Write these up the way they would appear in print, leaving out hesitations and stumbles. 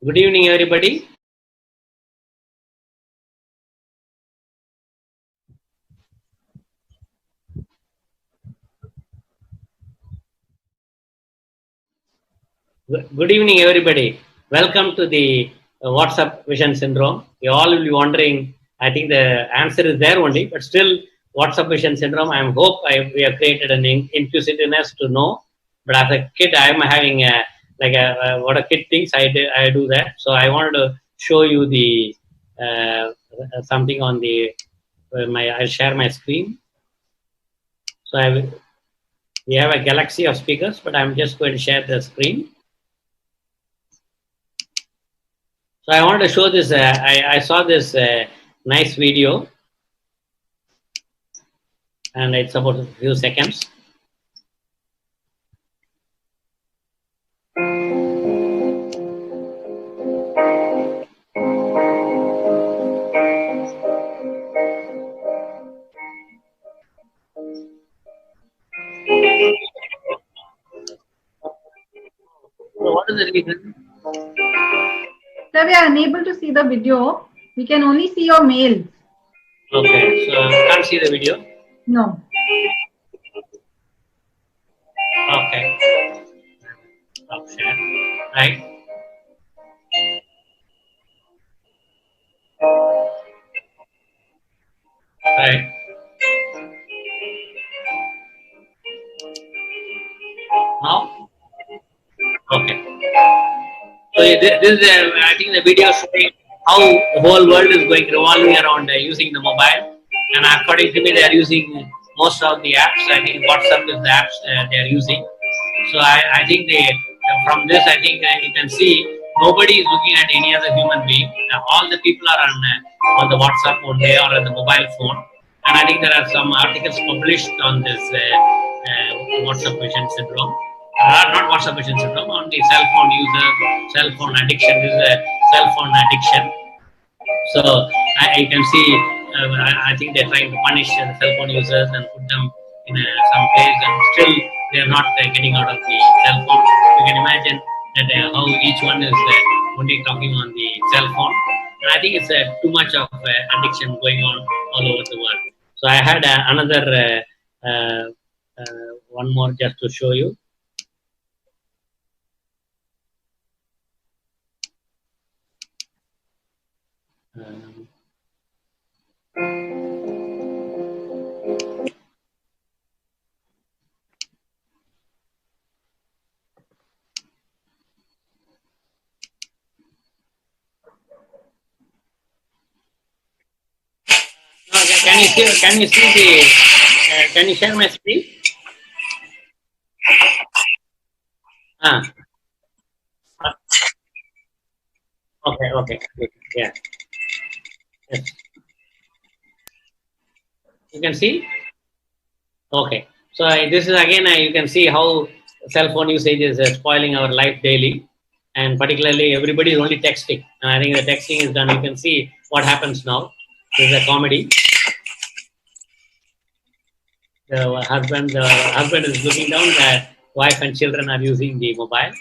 Good evening, everybody. Good evening, everybody. Welcome to the WhatsApp Vision Syndrome. You all will be wondering, I think the answer is there only, but still, WhatsApp Vision Syndrome, I hope we have created an inquisitiveness to know. But as a kid, I am having what a kid thinks, I do that. So I wanted to show you the something on the, I'll share my screen. So we have a galaxy of speakers, but I'm just going to share the screen. So I wanted to show this. I saw this nice video, and it's about a few seconds. So what is the reason? Sir, we are unable to see the video. We can only see your mail. Okay, so can't see the video. No. Okay. Stop share. Right. Right. Now. Okay. So this is, I think the video showing how the whole world is going revolving around using the mobile, and according to me, they are using most of the apps. I think WhatsApp is the apps they are using. So I think from this, I think you can see nobody is looking at any other human being. All the people are on the WhatsApp only or on the mobile phone. And I think there are some articles published on this WhatsApp vision syndrome. Not WhatsApp vision syndrome, on the cell phone user, cell phone addiction. This is a cell phone addiction. So I can see, I think they're trying to punish the cell phone users and put them in some place, and still they're not getting out of the cell phone. You can imagine that how each one is only talking on the cell phone. And I think it's too much of addiction going on all over the world. So I had another one more just to show you. Can you see? Can you see the? Can you share my screen? Okay. Okay. Yeah. Yes. You can see. Okay. So this is again. You can see how cell phone usage is spoiling our life daily, and particularly everybody is only texting. And I think the texting is done. You can see what happens now. This is a comedy. The husband is looking down. The wife and children are using the mobile.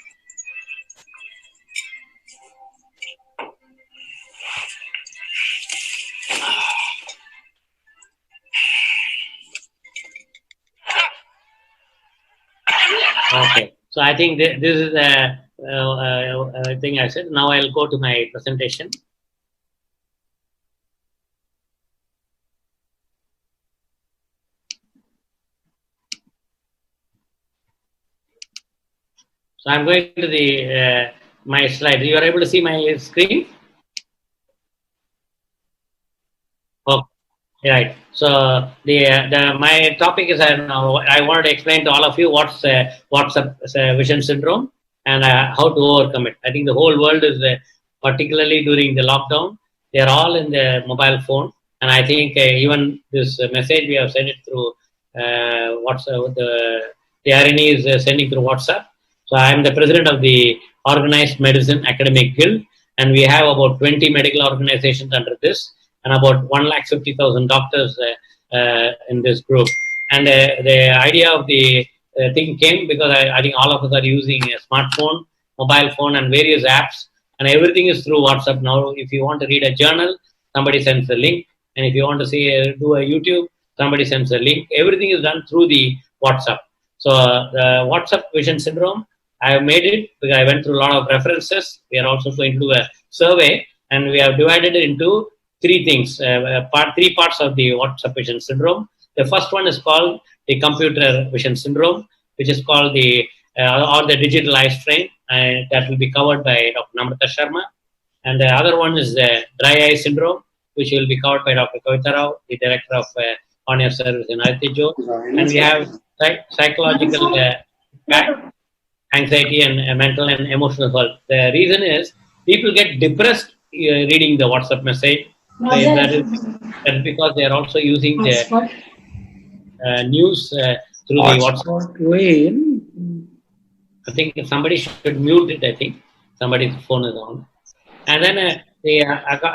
Okay. So I think this is a thing I said. Now I'll go to my presentation. So I'm going to the my slide. You are able to see my screen? Oh, right. So my topic is I wanted to explain to all of you what's a vision syndrome and how to overcome it. I think the whole world is particularly during the lockdown, they are all in the mobile phone, and I think even this message we have sent it through WhatsApp. The irony is sending through WhatsApp. So I am the president of the Organized Medicine Academic Guild, and we have about 20 medical organizations under this, and about 150,000 doctors in this group. And the idea of the thing came because I think all of us are using a smartphone, mobile phone, and various apps and everything is through WhatsApp now. If you want to read a journal, somebody sends a link, and if you want to see do a YouTube, somebody sends a link. Everything is done through the WhatsApp. So the WhatsApp vision syndrome, I have made it because I went through a lot of references. We are also going to do a survey, and we have divided it into three things, three parts of the WhatsApp vision syndrome. The first one is called the computer vision syndrome, which is called the or the digital eye strain, and that will be covered by Dr. Namrata Sharma. And the other one is the dry eye syndrome, which will be covered by Dr. Kavita Rao, the director of on-air service in Aditya. And we have psychological anxiety and mental and emotional health. The reason is people get depressed reading the WhatsApp message. So that is because they are also using the news through the WhatsApp. I think somebody should mute it. I think somebody's phone is on. And then,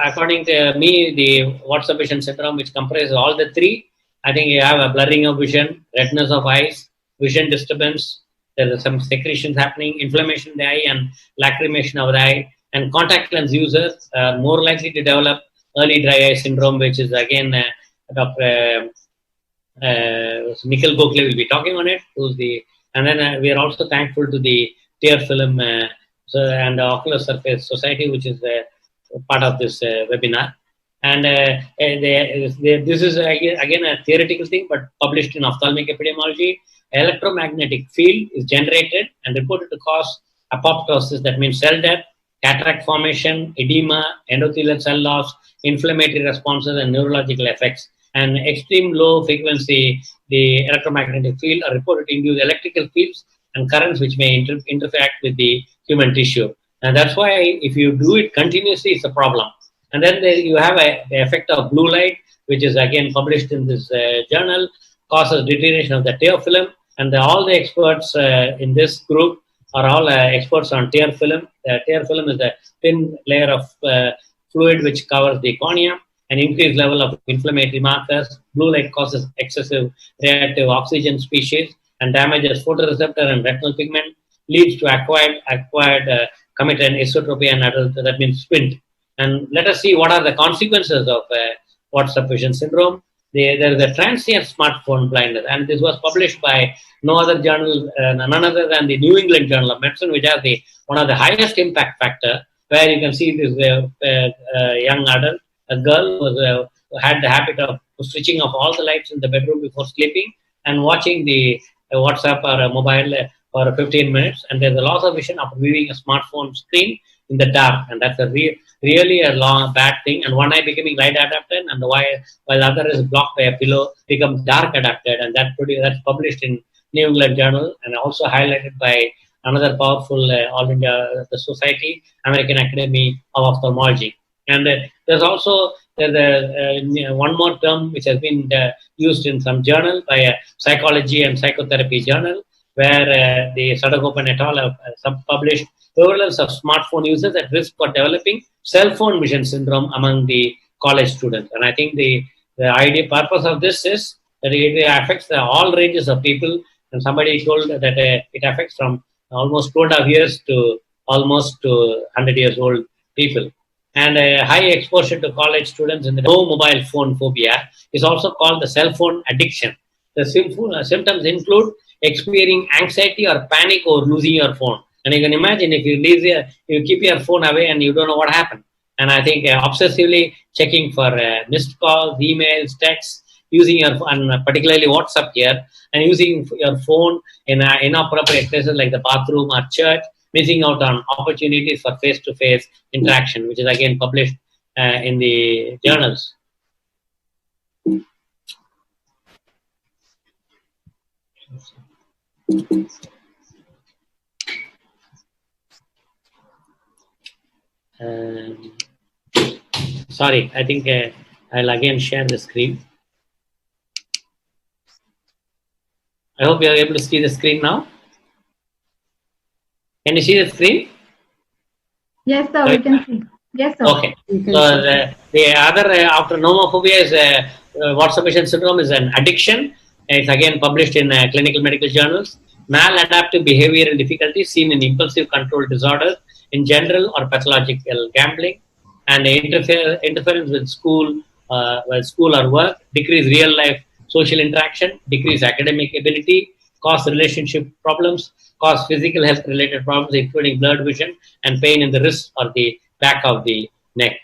according to me, the WhatsApp vision syndrome, which comprises all the three, I think you have a blurring of vision, redness of eyes, vision disturbance. There are some secretions happening, inflammation in the eye, and lacrimation of the eye. And contact lens users are more likely to develop early dry eye syndrome, which is again Dr. Nikhil Gokhale will be talking on it. And then we are also thankful to the Tear Film and the Ocular Surface Society, which is part of this webinar. And this is again a theoretical thing, but published in Ophthalmic Epidemiology. Electromagnetic field is generated and reported to cause apoptosis, that means cell death, cataract formation, edema, endothelial cell loss, inflammatory responses, and neurological effects. And extreme low frequency, the electromagnetic field are reported to induce electrical fields and currents which may interact with the human tissue. And that's why if you do it continuously, it's a problem. And then you have the effect of blue light, which is again published in this journal, causes deterioration of the tear film. And all the experts in this group are all experts on tear film. The tear film is a thin layer of fluid which covers the cornea. An increased level of inflammatory markers. Blue light causes excessive reactive oxygen species and damages photoreceptor and retinal pigment, leads to acquired commit and esotropia in adults, that means squint. And let us see what are the consequences of WhatsApp vision syndrome. There is a transient smartphone blindness, and this was published by no other journal, none other than the New England Journal of Medicine, which has one of the highest impact factor, where you can see this young adult, a girl who had the habit of switching off all the lights in the bedroom before sleeping and watching the WhatsApp or a mobile for 15 minutes. And there's a loss of vision after viewing a smartphone screen in the dark. And that's really a bad thing. And one eye becoming light adapted, and while the other is blocked by a pillow, becomes dark adapted. And that's published in New England Journal and also highlighted by another powerful All India the Society, American Academy of Ophthalmology. And there's also one more term which has been used in some journal by a psychology and psychotherapy journal, where the Sadagopan et al. Have published prevalence of smartphone users at risk for developing cell phone vision syndrome among the college students. And I think the purpose of this is that it affects all ranges of people. And somebody told that it affects from almost 2.5 years to almost to 100 years old people. And high exposure to college students in the no mobile phone phobia is also called the cell phone addiction. The symptoms include experiencing anxiety or panic over losing your phone. And you can imagine if you keep your phone away and you don't know what happened. And I think obsessively checking for missed calls, emails, texts, using your and particularly WhatsApp here, and using your phone in inappropriate places like the bathroom or church, missing out on opportunities for face-to-face interaction, which is again published in the journals. Sorry, I think I'll again share the screen. I hope you are able to see the screen now. Can you see the screen? Yes, sir, we can see. Yes, sir. Okay. So the other after nomophobia is WhatsApp vision syndrome is an addiction. It's again published in clinical medical journals. Maladaptive behavioral difficulties seen in impulsive control disorders, in general or pathological gambling, and interference with school or work, decrease real life social interaction, decrease academic ability, cause relationship problems, cause physical health related problems, including blurred vision and pain in the wrist or the back of the neck.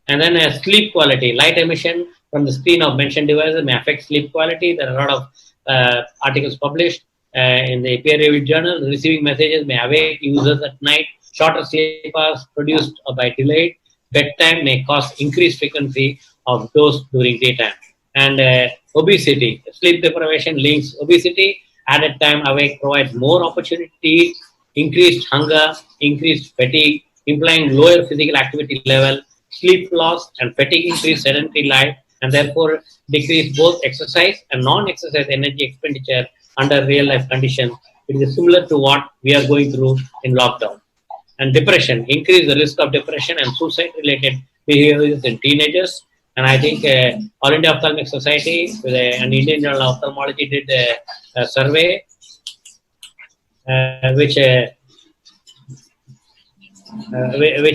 And then sleep quality, light emission from the screen of mentioned devices may affect sleep quality. There are a lot of articles published in the peer-reviewed journal. Receiving messages may awake users at night. Shorter sleep hours produced by delayed bedtime may cause increased frequency of dose during daytime. And obesity, sleep deprivation links obesity. Added time awake provides more opportunity to eat, increased hunger, increased fatigue, implying lower physical activity level, sleep loss, and fatigue increase sedentary life, and therefore decrease both exercise and non-exercise energy expenditure under real life conditions. It is similar to what we are going through in lockdown. And depression, increase the risk of depression and suicide related behaviors in teenagers. And I think All India Ophthalmic Society and Indian Journal of Ophthalmology did a survey which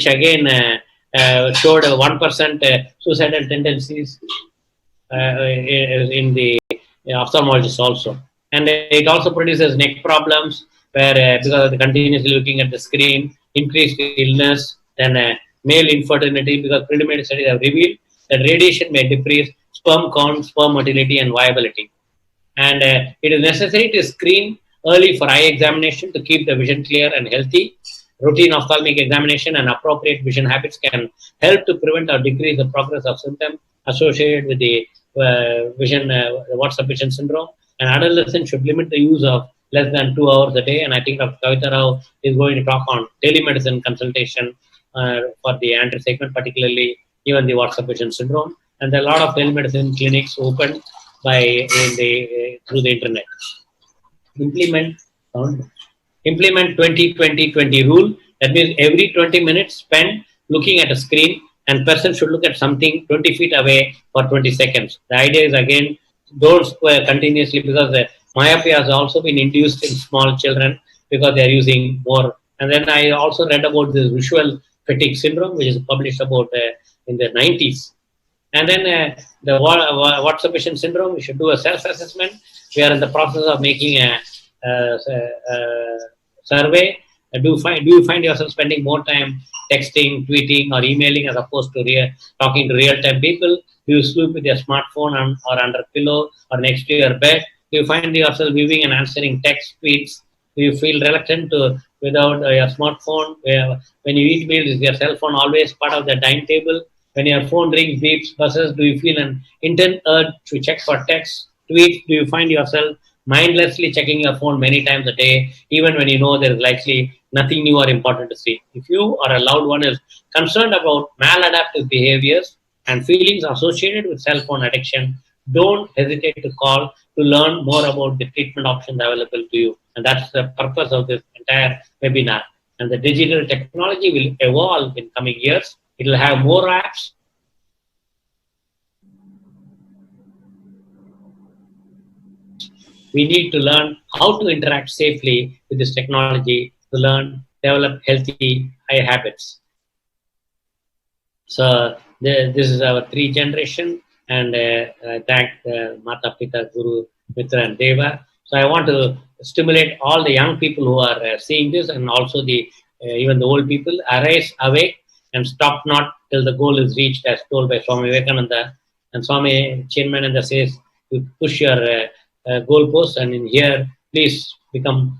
again showed 1% suicidal tendencies in the ophthalmologist also. And it also produces neck problems where because of the continuously looking at the screen, increased illness, then male infertility, because preliminary studies have revealed that radiation may decrease sperm count, sperm motility, and viability. And it is necessary to screen early for eye examination to keep the vision clear and healthy. Routine ophthalmic examination and appropriate vision habits can help to prevent or decrease the progress of symptoms associated with the Watson vision syndrome. And adolescents should limit the use of less than 2 hours a day. And I think Dr. Kavita Rao is going to talk on telemedicine consultation for the anterior segment, particularly even the Watson vision syndrome. And there are a lot of telemedicine clinics open through the internet. Implement 20-20-20 rule. That means every 20 minutes spent looking at a screen, and person should look at something 20 feet away for 20 seconds. The idea is again, don't square continuously, because the myopia has also been induced in small children because they are using more. And then I also read about this visual fatigue syndrome, which is published about in the 90s. And then the Watson vision syndrome, we should do a self-assessment. We are in the process of making a survey. Do you find yourself spending more time texting, tweeting, or emailing as opposed to talking to real-time people? Do you sleep with your smartphone or under pillow or next to your bed? Do you find yourself viewing and answering text, tweets? Do you feel reluctant to without your smartphone? When you eat meals, is your cell phone always part of the dining table? When your phone rings, beeps, buzzes, do you feel an intense urge to check for text, tweets? Do you find yourself mindlessly checking your phone many times a day, even when you know there is likely nothing new or important to see? If you or a loved one is concerned about maladaptive behaviors and feelings associated with cell phone addiction, don't hesitate to call to learn more about the treatment options available to you. And that's the purpose of this entire webinar. And the digital technology will evolve in coming years. It will have more apps. We need to learn how to interact safely with this technology to develop healthy eye habits. So this is our 3 generation, and I thank Mata, Pita, Guru, Mitra, and Deva. So I want to stimulate all the young people who are seeing this, and also even the old people. Arise, awake, and stop not till the goal is reached, as told by Swami Vivekananda. And Swami Chinmayananda says, you push your goalposts, and in here, please become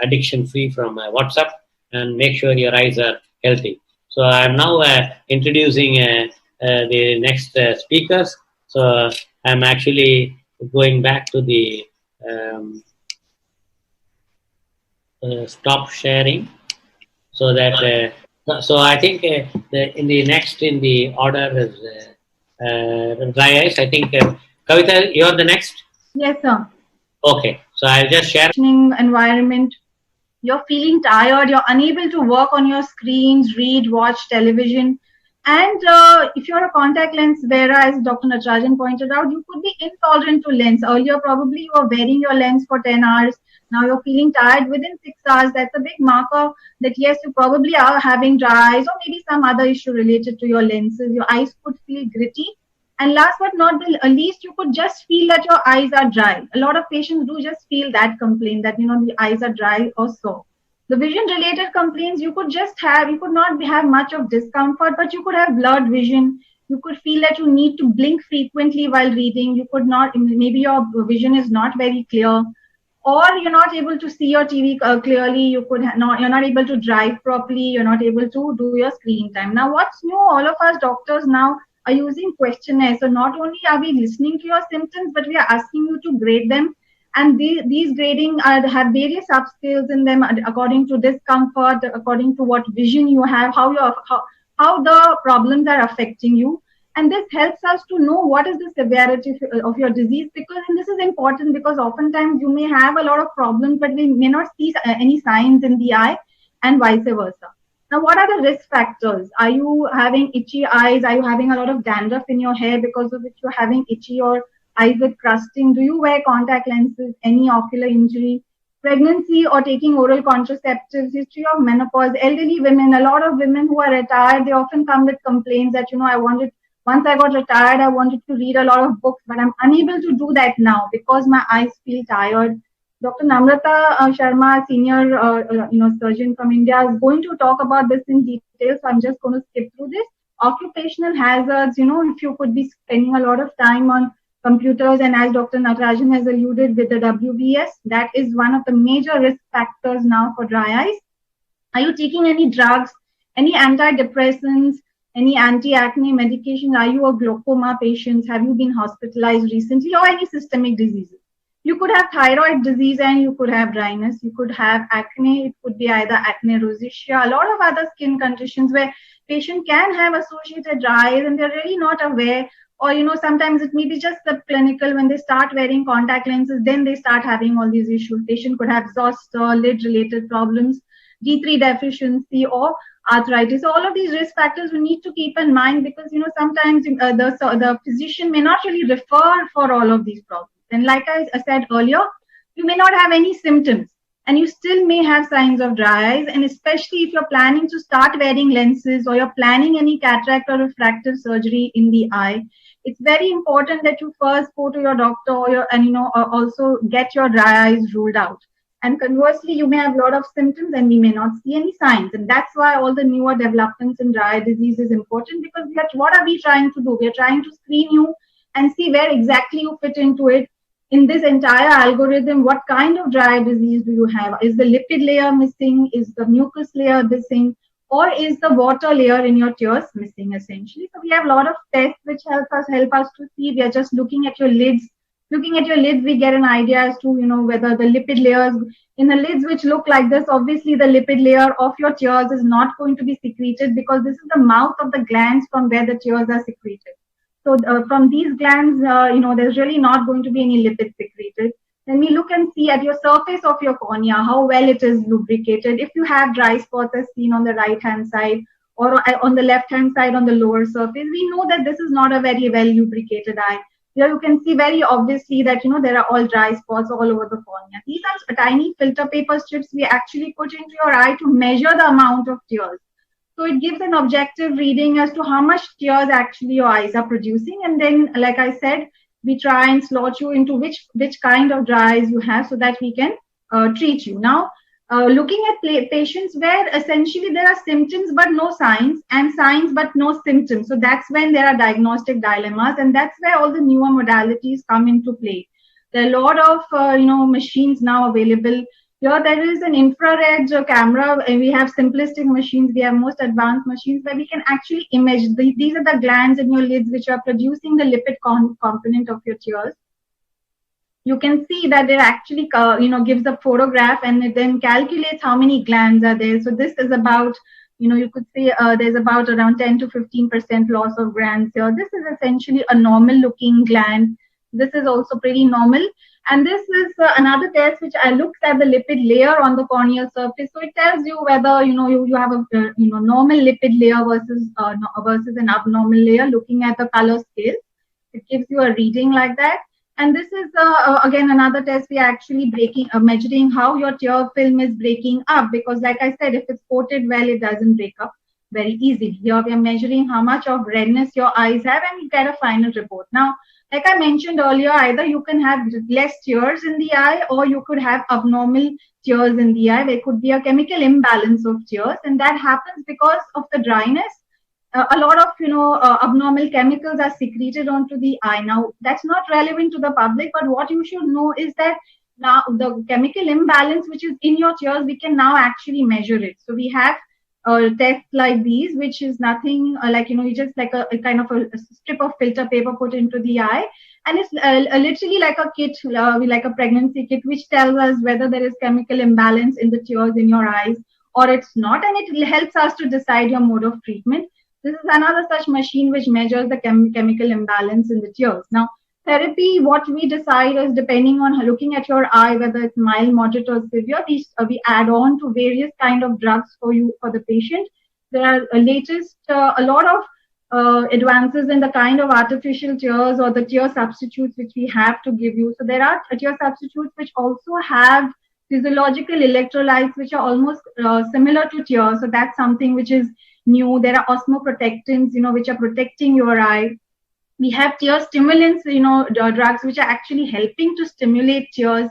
addiction free from WhatsApp and make sure your eyes are healthy. So I'm now introducing the next speakers. So I'm actually going back to the stop sharing, so that so I think in the order is dry eyes. I think Kavita, you're the next. Yes, sir. Okay, so I'll just share. Environment. You're feeling tired. You're unable to work on your screens, read, watch television, And if you're a contact lens wearer, as Dr. Natarajan pointed out, you could be intolerant to lens. Earlier, probably you were wearing your lens for 10 hours. Now you're feeling tired within 6 hours. That's a big marker that yes, you probably are having dry eyes or maybe some other issue related to your lenses. Your eyes could feel gritty. And last but not the least, you could just feel that your eyes are dry. A lot of patients do just feel that complaint that, the eyes are dry or sore. The vision related complaints, you could not have much of discomfort, but you could have blurred vision. You could feel that you need to blink frequently while reading. You could not, maybe your vision is not very clear, or you're not able to see your TV clearly. You're not able to drive properly. You're not able to do your screen time. Now, what's new? All of us doctors now are using questionnaires. So not only are we listening to your symptoms, but we are asking you to grade them. And these grading have various subscales in them according to discomfort, according to what vision you have, how the problems are affecting you. And this helps us to know what is the severity of your disease, and this is important because oftentimes you may have a lot of problems, but we may not see any signs in the eye, and vice versa. Now, what are the risk factors? Are you having itchy eyes? Are you having a lot of dandruff in your hair because of which you're having itchy or eyes with crusting? Do you wear contact lenses? Any ocular injury? Pregnancy or taking oral contraceptives, history of menopause, elderly women, a lot of women who are retired, they often come with complaints that, once I got retired, I wanted to read a lot of books, but I'm unable to do that now because my eyes feel tired. Dr. Namrata Sharma, senior surgeon from India, is going to talk about this in detail. So I'm just going to skip through this. Occupational hazards, if you could be spending a lot of time on computers, and as Dr. Natarajan has alluded with the WBS, that is one of the major risk factors now for dry eyes. Are you taking any drugs, any antidepressants, any anti-acne medication? Are you a glaucoma patient? Have you been hospitalized recently, or any systemic diseases? You could have thyroid disease and you could have dryness. You could have acne. It could be either acne rosacea, a lot of other skin conditions where patient can have associated dry eyes and they're really not aware. Or, sometimes it may be just subclinical. When they start wearing contact lenses, then they start having all these issues. Patient could have zoster, lid-related problems, D3 deficiency, or arthritis. So all of these risk factors we need to keep in mind because, sometimes the physician may not really refer for all of these problems. And like I said earlier, you may not have any symptoms and you still may have signs of dry eyes. And especially if you're planning to start wearing lenses or you're planning any cataract or refractive surgery in the eye, it's very important that you first go to your doctor or also get your dry eyes ruled out. And conversely, you may have a lot of symptoms and we may not see any signs. And that's why all the newer developments in dry eye disease is important because what are we trying to do? We are trying to screen you and see where exactly you fit into it. In this entire algorithm, what kind of dry eye disease do you have? Is the lipid layer missing? Is the mucus layer missing? Or is the water layer in your tears missing essentially? So we have a lot of tests which help us to see. We are just looking at your lids. Looking at your lids, we get an idea as to, whether the lipid layers in the lids which look like this, obviously the lipid layer of your tears is not going to be secreted because this is the mouth of the glands from where the tears are secreted. So from these glands, there's really not going to be any lipids secreted. Then we look and see at your surface of your cornea, how well it is lubricated. If you have dry spots as seen on the right-hand side or on the left-hand side on the lower surface, we know that this is not a very well lubricated eye. Here you can see very obviously that, there are all dry spots all over the cornea. These are tiny filter paper strips we actually put into your eye to measure the amount of tears. So it gives an objective reading as to how much tears actually your eyes are producing. And then, like I said, we try and slot you into which kind of dry eyes you have so that we can treat you. Now, looking at patients where essentially there are symptoms but no signs and signs but no symptoms. So that's when there are diagnostic dilemmas, and that's where all the newer modalities come into play. There are a lot of, machines now available. Here there is an infrared camera, and we have simplistic machines, we have most advanced machines where we can actually image. These are the glands in your lids which are producing the lipid component of your tears. You can see that it actually gives a photograph and it then calculates how many glands are there. So this is about, you could say there's about around 10 to 15% loss of glands here. This is essentially a normal looking gland. This is also pretty normal. And this is another test which I looks at the lipid layer on the corneal surface. So it tells you whether you have a normal lipid layer versus an abnormal layer. Looking at the color scale, it gives you a reading like that. And this is again another test we are actually measuring how your tear film is breaking up, because like I said, if it's coated well, it doesn't break up very easily. Here we are measuring how much of redness your eyes have, and you get a final report. Now, like I mentioned earlier, either you can have less tears in the eye, or you could have abnormal tears in the eye. There could be a chemical imbalance of tears, and that happens because of the dryness. A lot of abnormal chemicals are secreted onto the eye. Now that's not relevant to the public, but what you should know is that now the chemical imbalance which is in your tears, we can now actually measure it. So we have tests like these, which is nothing you just like a kind of a strip of filter paper put into the eye, and it's literally like a kit, like a pregnancy kit, which tells us whether there is chemical imbalance in the tears in your eyes or it's not, and it helps us to decide your mode of treatment. This is another such machine which measures the chemical imbalance in the tears. Now, therapy, what we decide is depending on looking at your eye, whether it's mild, moderate, or severe. We add on to various kind of drugs for the patient. There are a lot of advances in the kind of artificial tears or the tear substitutes which we have to give you. So there are tear substitutes which also have physiological electrolytes which are almost similar to tears. So that's something which is new. There are osmoprotectants, which are protecting your eye. We have tear stimulants, drugs which are actually helping to stimulate tears.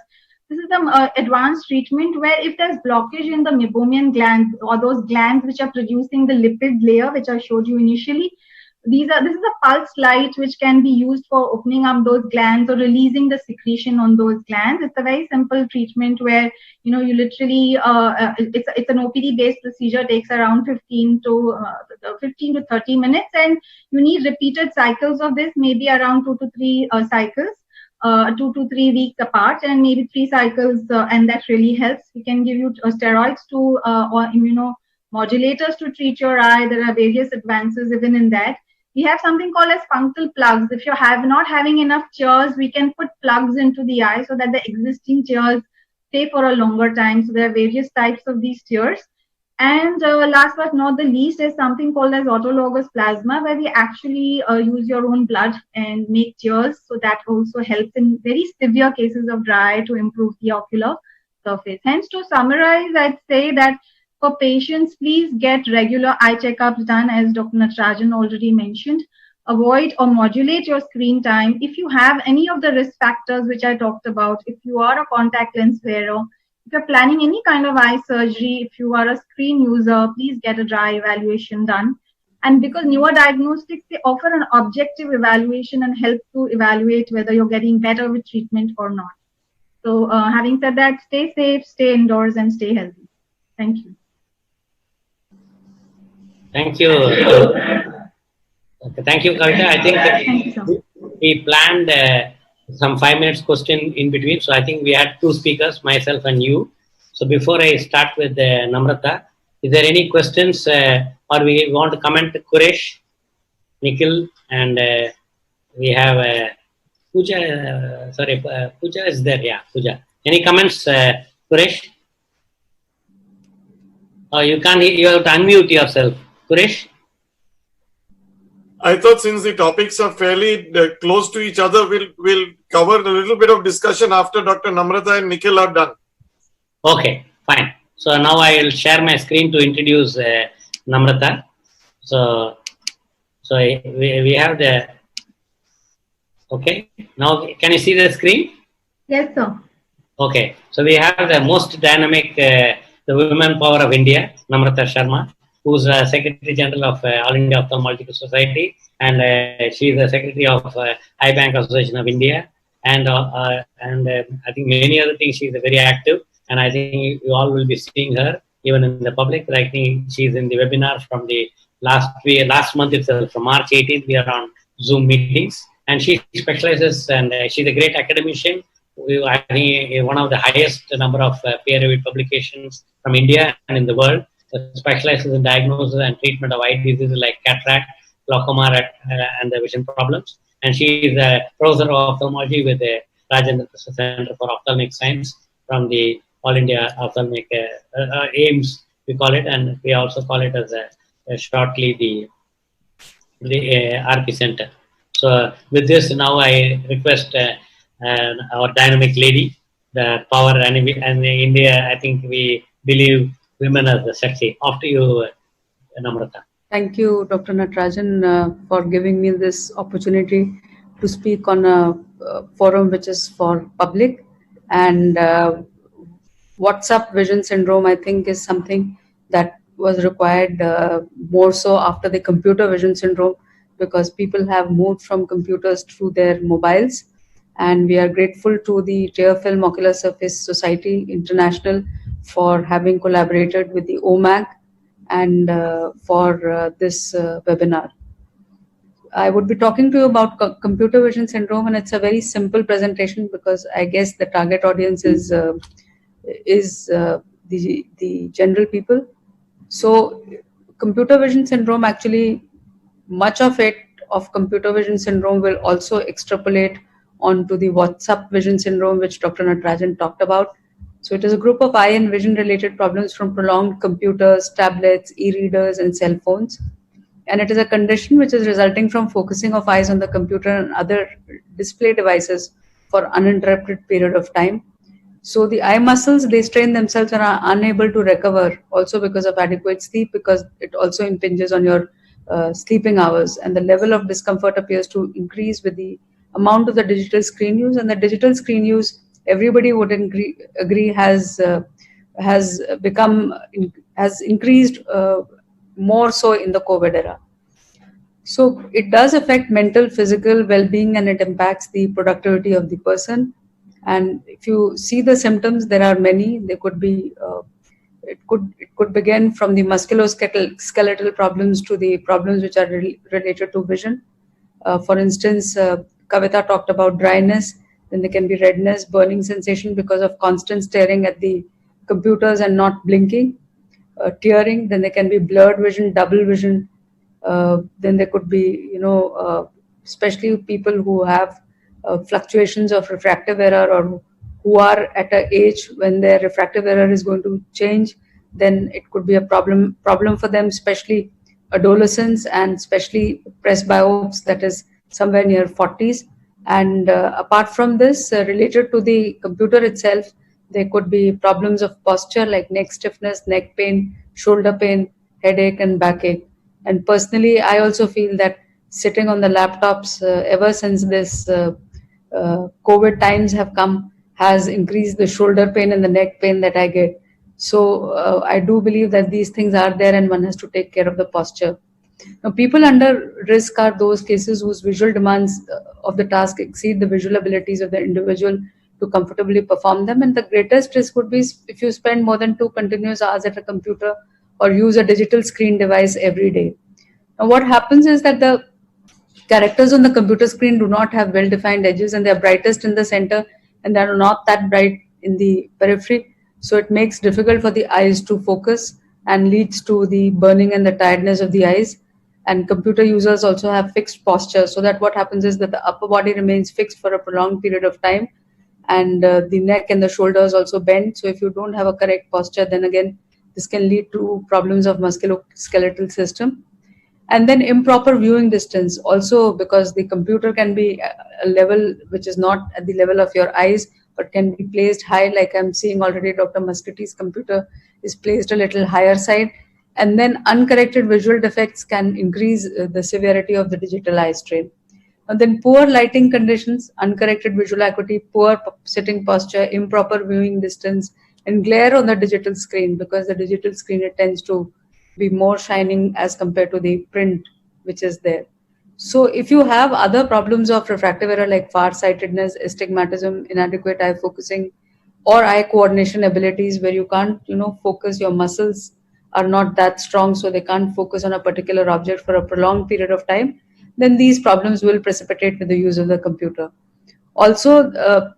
This is the advanced treatment where if there's blockage in the meibomian glands or those glands which are producing the lipid layer, which I showed you initially, this is a pulse light which can be used for opening up those glands or releasing the secretion on those glands. It's a very simple treatment where you literally it's an OPD based procedure, takes around 15 to 30 minutes, and you need repeated cycles of this, maybe around 2 to 3 cycles, 2 to 3 weeks apart, and maybe 3 cycles, and that really helps. We can give you steroids to or immunomodulators to treat your eye. There are various advances even in that. We have something called as punctal plugs. If you're not having enough tears, we can put plugs into the eye so that the existing tears stay for a longer time. So there are various types of these tears. And last but not the least is something called as autologous plasma, where we actually use your own blood and make tears. So that also helps in very severe cases of dry eye to improve the ocular surface. Hence, to summarize, I'd say that for patients, please get regular eye checkups done, as Dr. Natarajan already mentioned. Avoid or modulate your screen time. If you have any of the risk factors which I talked about, if you are a contact lens wearer, if you're planning any kind of eye surgery, if you are a screen user, please get a dry evaluation done. And because newer diagnostics, they offer an objective evaluation and help to evaluate whether you're getting better with treatment or not. So having said that, stay safe, stay indoors, and stay healthy. Thank you. Thank you. Okay, thank you, Kavita. I think we planned some 5 minutes question in between. So I think we had 2 speakers, myself and you. So before I start with Namrata, is there any questions or we want to comment to Quresh, Nikhil, and we have Pooja. Pooja is there. Yeah, Pooja. Any comments, Quresh? Oh, you can't. You have to unmute yourself, Quresh. I thought since the topics are fairly close to each other, we'll cover a little bit of discussion after Dr. Namrata and Nikhil are done. Okay, fine. So now I will share my screen to introduce Namrata. So we have the. Okay, now can you see the screen? Yes, sir. Okay, so we have the most dynamic, the women power of India, Namrata Sharma, who's Secretary General of All India Ophthalmological Society, and she is the Secretary of Eye Bank Association of India, and I think many other things. She is very active, and I think you all will be seeing her even in the public. I think she is in the webinar from the last month itself, from March 18th. We are on Zoom meetings, and she specializes, and she's a great academician. I think one of the highest number of peer-reviewed publications from India and in the world. Specializes in diagnosis and treatment of eye diseases like cataract, glaucoma, and the vision problems. And she is a professor of ophthalmology with Rajendra Prasad Center for Ophthalmic Science from the All India Ophthalmic AIMS, we call it, and we also call it as shortly the RP Center. So with this, now I request our dynamic lady, the power, and in India, I think we believe women are the sexy. After you, Namrata. Thank you, Dr. Natarajan, for giving me this opportunity to speak on a forum which is for public. And WhatsApp vision syndrome, I think, is something that was required more so after the computer vision syndrome, because people have moved from computers to their mobiles. And we are grateful to the Tearfilm Ocular Surface Society International for having collaborated with the OMAG and for this webinar. I would be talking to you about computer vision syndrome, and it's a very simple presentation because I guess the target audience is the general people. So, computer vision syndrome, actually, much of computer vision syndrome will also extrapolate onto the WhatsApp vision syndrome, which Dr. Natarajan talked about. So it is a group of eye and vision related problems from prolonged computers, tablets, e-readers, and cell phones. And it is a condition which is resulting from focusing of eyes on the computer and other display devices for uninterrupted period of time. So the eye muscles, they strain themselves and are unable to recover, also because of adequate sleep, because it also impinges on your sleeping hours, and the level of discomfort appears to increase with the amount of the digital screen use. And the digital screen use, everybody would agree has increased more so in the COVID era. So it does affect mental, physical well-being, and it impacts the productivity of the person. And if you see the symptoms, there are many. They could be it could begin from the musculoskeletal problems to the problems which are related to vision. For instance, Kavita talked about dryness. Then there can be redness, burning sensation because of constant staring at the computers and not blinking. Tearing. Then there can be blurred vision, double vision. Then there could be, especially people who have fluctuations of refractive error, or who are at an age when their refractive error is going to change. Then it could be a problem for them, especially adolescents and especially presbyopes, that is somewhere near 40s. And apart from this, related to the computer itself, there could be problems of posture like neck stiffness, neck pain, shoulder pain, headache, and backache. And personally, I also feel that sitting on the laptops ever since this COVID times have come has increased the shoulder pain and the neck pain that I get. So I do believe that these things are there and one has to take care of the posture. Now, people under risk are those cases whose visual demands of the task exceed the visual abilities of the individual to comfortably perform them. And the greatest risk would be if you spend more than 2 continuous hours at a computer or use a digital screen device every day. Now, what happens is that the characters on the computer screen do not have well-defined edges, and they're brightest in the center and they're not that bright in the periphery. So it makes difficult for the eyes to focus and leads to the burning and the tiredness of the eyes. And computer users also have fixed posture, so that what happens is that the upper body remains fixed for a prolonged period of time, and the neck and the shoulders also bend. So if you don't have a correct posture, then again this can lead to problems of musculoskeletal system. And then improper viewing distance also, because the computer can be a level which is not at the level of your eyes, but can be placed high, like I'm seeing already Dr. Muscati's computer is placed a little higher side. And then uncorrected visual defects can increase the severity of the digital eye strain. And then poor lighting conditions, uncorrected visual acuity, poor sitting posture, improper viewing distance, and glare on the digital screen, because the digital screen, it tends to be more shining as compared to the print which is there. So if you have other problems of refractive error like farsightedness, astigmatism, inadequate eye focusing, or eye coordination abilities where you can't, focus, your muscles are not that strong, so they can't focus on a particular object for a prolonged period of time, then these problems will precipitate with the use of the computer. Also,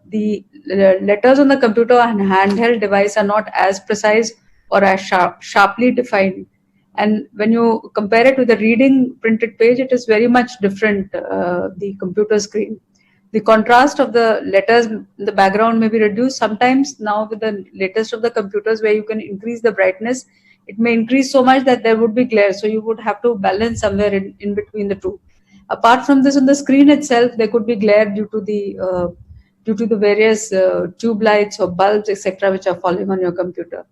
the letters on the computer and handheld device are not as precise or as sharply defined. And when you compare it with the reading printed page, it is very much different, the computer screen. The contrast of the letters in the background may be reduced. Sometimes now with the latest of the computers where you can increase the brightness, it may increase so much that there would be glare. So you would have to balance somewhere in between the two. Apart from this, on the screen itself, there could be glare due to the various tube lights or bulbs, etc., which are falling on your computer.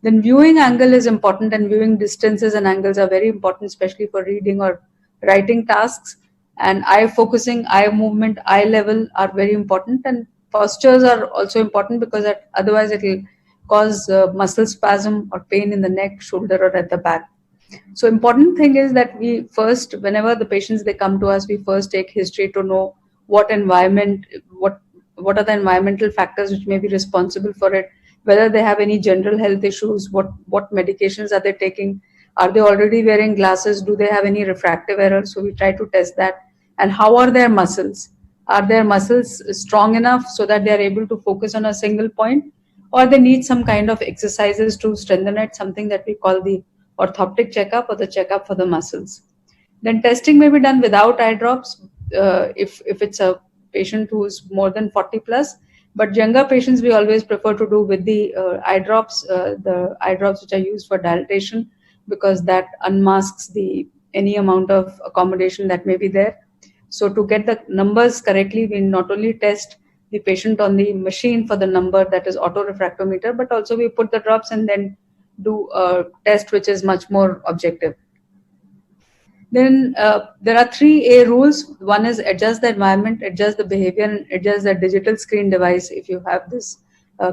Then viewing angle is important, and viewing distances and angles are very important, especially for reading or writing tasks. And eye focusing, eye movement, eye level are very important, and postures are also important because otherwise it will cause muscle spasm or pain in the neck, shoulder, or at the back. So important thing is that we first, whenever the patients they come to us, we first take history to know what environment, what are the environmental factors which may be responsible for it, whether they have any general health issues, what medications are they taking, are they already wearing glasses, do they have any refractive error. So we try to test that. And how are their muscles? Are their muscles strong enough so that they are able to focus on a single point, or they need some kind of exercises to strengthen it, something that we call the orthoptic checkup or the checkup for the muscles. Then testing may be done without eye drops if it's a patient who is more than 40 plus. But younger patients we always prefer to do with the eye drops which are used for dilatation, because that unmasks any amount of accommodation that may be there. So to get the numbers correctly, we not only test the patient on the machine for the number, that is autorefractometer, but also we put the drops and then do a test which is much more objective. Then there are 3A rules. One is adjust the environment, adjust the behavior, and adjust the digital screen device if you have this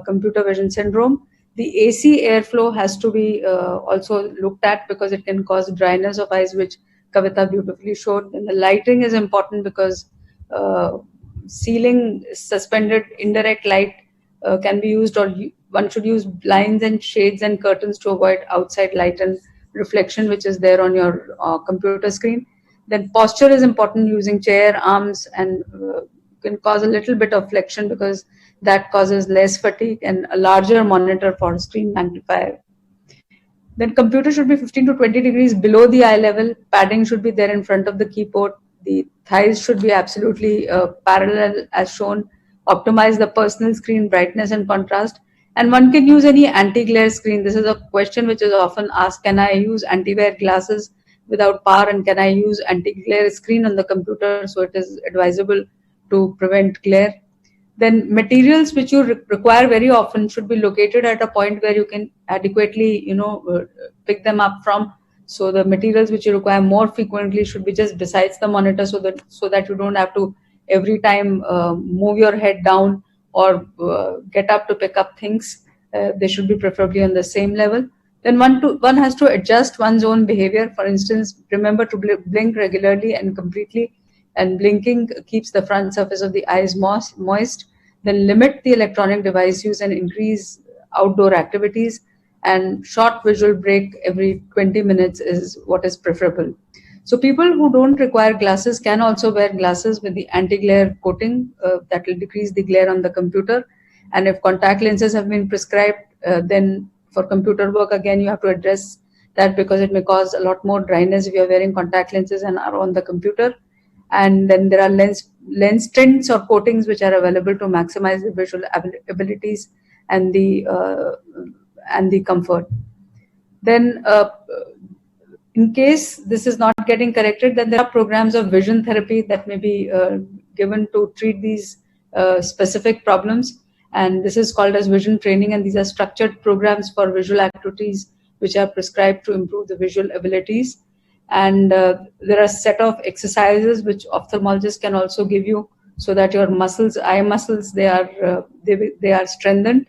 computer vision syndrome. The AC airflow has to be also looked at because it can cause dryness of eyes, which Kavita beautifully showed. And the lighting is important because ceiling suspended indirect light can be used, or one should use blinds and shades and curtains to avoid outside light and reflection which is there on your computer screen. Then posture is important, using chair, arms, and can cause a little bit of flexion because that causes less fatigue, and a larger monitor for screen magnifier. Then computer should be 15 to 20 degrees below the eye level. Padding should be there in front of the keyboard. The thighs should be absolutely parallel as shown. Optimize the personal screen brightness and contrast. And one can use any anti-glare screen. This is a question which is often asked. Can I use anti-glare glasses without power, and can I use anti-glare screen on the computer so it is advisable to prevent glare? Then materials which you require very often should be located at a point where you can adequately, pick them up from. So the materials which you require more frequently should be just besides the monitor, so that you don't have to every time move your head down or get up to pick up things. They should be preferably on the same level. Then one has to adjust one's own behavior. For instance, remember to blink regularly and completely, and blinking keeps the front surface of the eyes moist. Then limit the electronic device use and increase outdoor activities. And short visual break every 20 minutes is what is preferable. So people who don't require glasses can also wear glasses with the anti-glare coating that will decrease the glare on the computer. And if contact lenses have been prescribed, then for computer work, again, you have to address that because it may cause a lot more dryness if you're wearing contact lenses and are on the computer. And then there are lens tints or coatings which are available to maximize the visual abilities and the comfort. Then in case this is not getting corrected, then there are programs of vision therapy that may be given to treat these specific problems. And this is called as vision training, and these are structured programs for visual activities which are prescribed to improve the visual abilities. And there are a set of exercises which ophthalmologists can also give you so that your muscles, eye muscles, they are strengthened.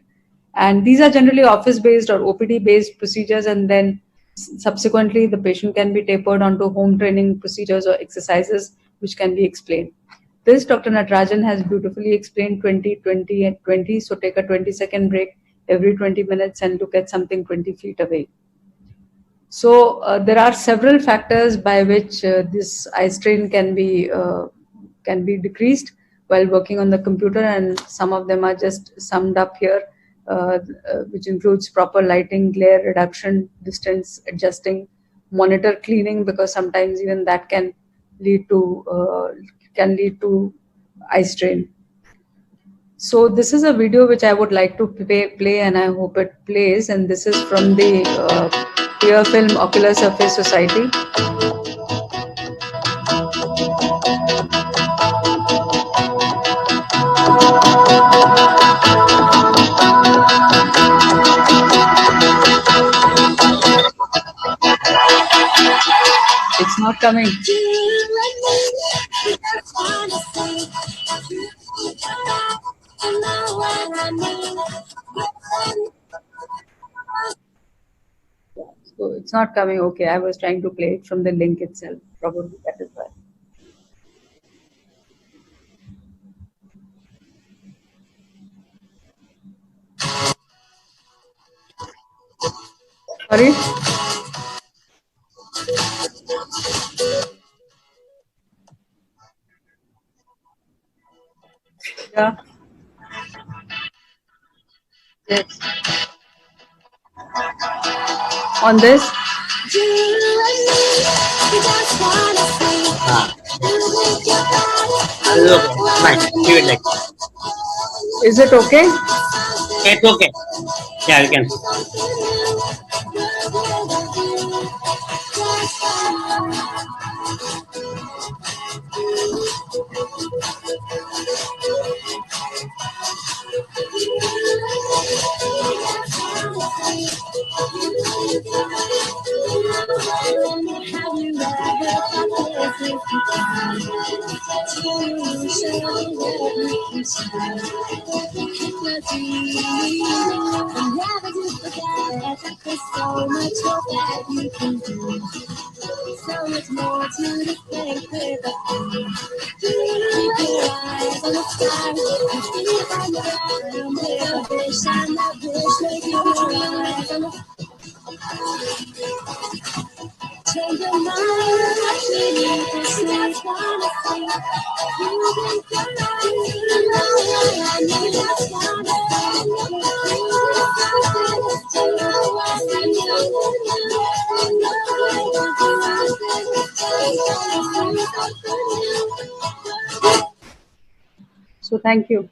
And these are generally office-based or OPD-based procedures, and then subsequently the patient can be tapered onto home training procedures or exercises which can be explained. This Dr. Natarajan has beautifully explained 20, 20 and 20. So take a 20-second break every 20 minutes and look at something 20 feet away. So there are several factors by which this eye strain can be decreased while working on the computer, and some of them are just summed up here, which includes proper lighting, glare reduction, distance adjusting, monitor cleaning, because sometimes even that can lead to eye strain. So this is a video which I would like to play, and I hope it plays. And this is from the Clear Film Ocular Surface Society. It's not coming. So it's not coming. Okay, I was trying to play it from the link itself. Probably that is why. Sorry? Yeah. Yes. On this? Fine. Leave it like that. Is it okay? It's okay. Yeah, you can. So much more to the faith with a keep your eyes on the sky. Keep on the ground with a vision that wish. Keep your eyes on the change your mind. Watching you this night's gonna see. You can fly. You know I need that's gonna be. You know what I need. So thank you.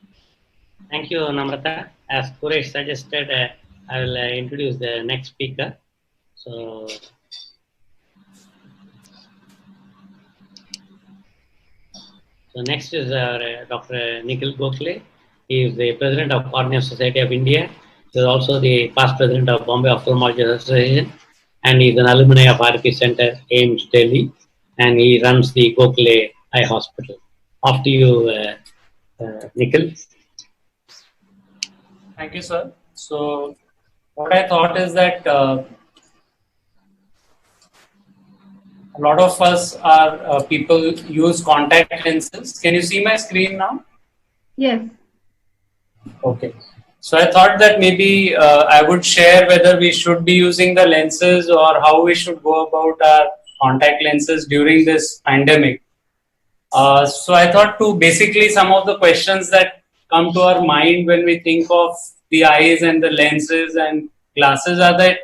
Thank you, Namrata. As Kuresh suggested, I will introduce the next speaker. So, next is Dr. Nikhil Gokhale. He is the president of Cornea Society of India. He is also the past president of Bombay Ophthalmology Association, and he is an alumni of RP Center, AIMS, Delhi, and he runs the Gokhale Eye Hospital. After you, Nikhil. Thank you, sir. So, what I thought is that a lot of us are people use contact lenses. Can you see my screen now? Yes. Okay. So I thought that maybe I would share whether we should be using the lenses or how we should go about our contact lenses during this pandemic. So I thought to basically some of the questions that come to our mind when we think of the eyes and the lenses and glasses are that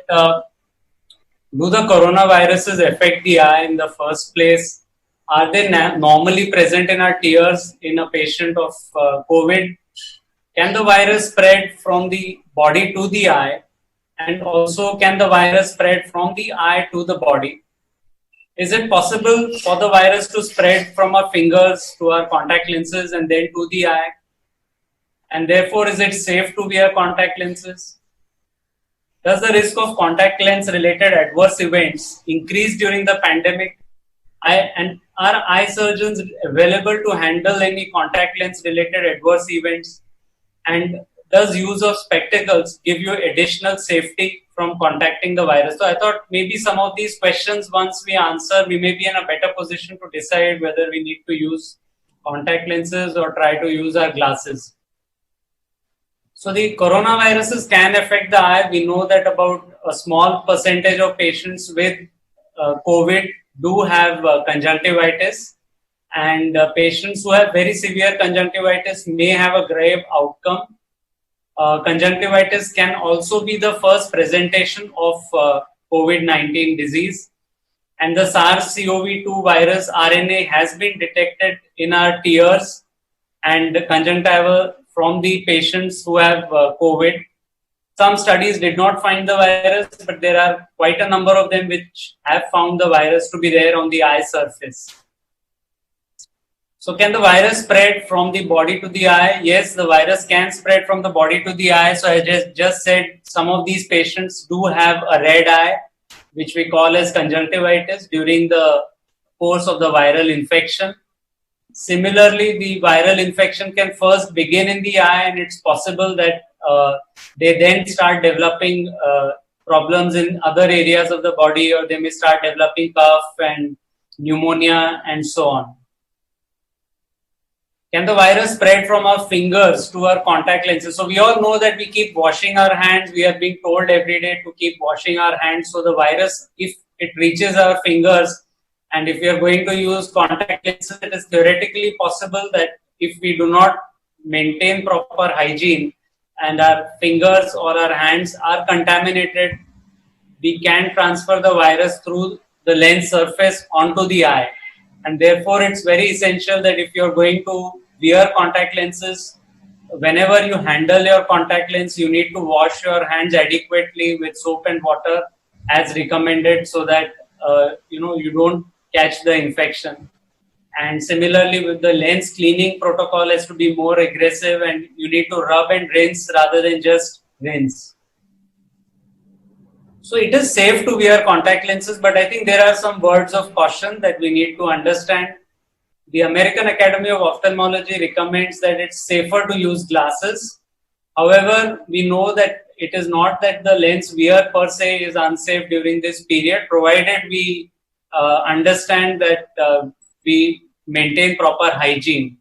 do the coronaviruses affect the eye in the first place? Are they normally present in our tears in a patient of COVID? Can the virus spread from the body to the eye? And also, can the virus spread from the eye to the body? Is it possible for the virus to spread from our fingers to our contact lenses and then to the eye? And therefore, is it safe to wear contact lenses? Does the risk of contact lens related adverse events increase during the pandemic? And are eye surgeons available to handle any contact lens related adverse events? And does use of spectacles give you additional safety from contacting the virus? So I thought maybe some of these questions, once we answer, we may be in a better position to decide whether we need to use contact lenses or try to use our glasses. So the coronaviruses can affect the eye. We know that about a small percentage of patients with COVID do have conjunctivitis, and patients who have very severe conjunctivitis may have a grave outcome. Conjunctivitis can also be the first presentation of COVID-19 disease, and the SARS-CoV-2 virus RNA has been detected in our tears and conjunctiva from the patients who have COVID. Some studies did not find the virus, but there are quite a number of them which have found the virus to be there on the eye surface. So can the virus spread from the body to the eye? Yes, the virus can spread from the body to the eye. So I just said some of these patients do have a red eye, which we call as conjunctivitis during the course of the viral infection. Similarly, the viral infection can first begin in the eye, and it's possible that they then start developing problems in other areas of the body, or they may start developing cough and pneumonia and so on. Can the virus spread from our fingers to our contact lenses? So we all know that we keep washing our hands. We are being told every day to keep washing our hands. So the virus, if it reaches our fingers, and if we are going to use contact lenses, it is theoretically possible that if we do not maintain proper hygiene and our fingers or our hands are contaminated, we can transfer the virus through the lens surface onto the eye. And therefore, it's very essential that if you're going to wear contact lenses, whenever you handle your contact lens, you need to wash your hands adequately with soap and water as recommended, so that you don't catch the infection. And similarly, with the lens cleaning protocol has to be more aggressive, and you need to rub and rinse rather than just rinse. So it is safe to wear contact lenses, but I think there are some words of caution that we need to understand. The American Academy of Ophthalmology recommends that it's safer to use glasses. However, we know that it is not that the lens wear per se is unsafe during this period, provided we understand that we maintain proper hygiene.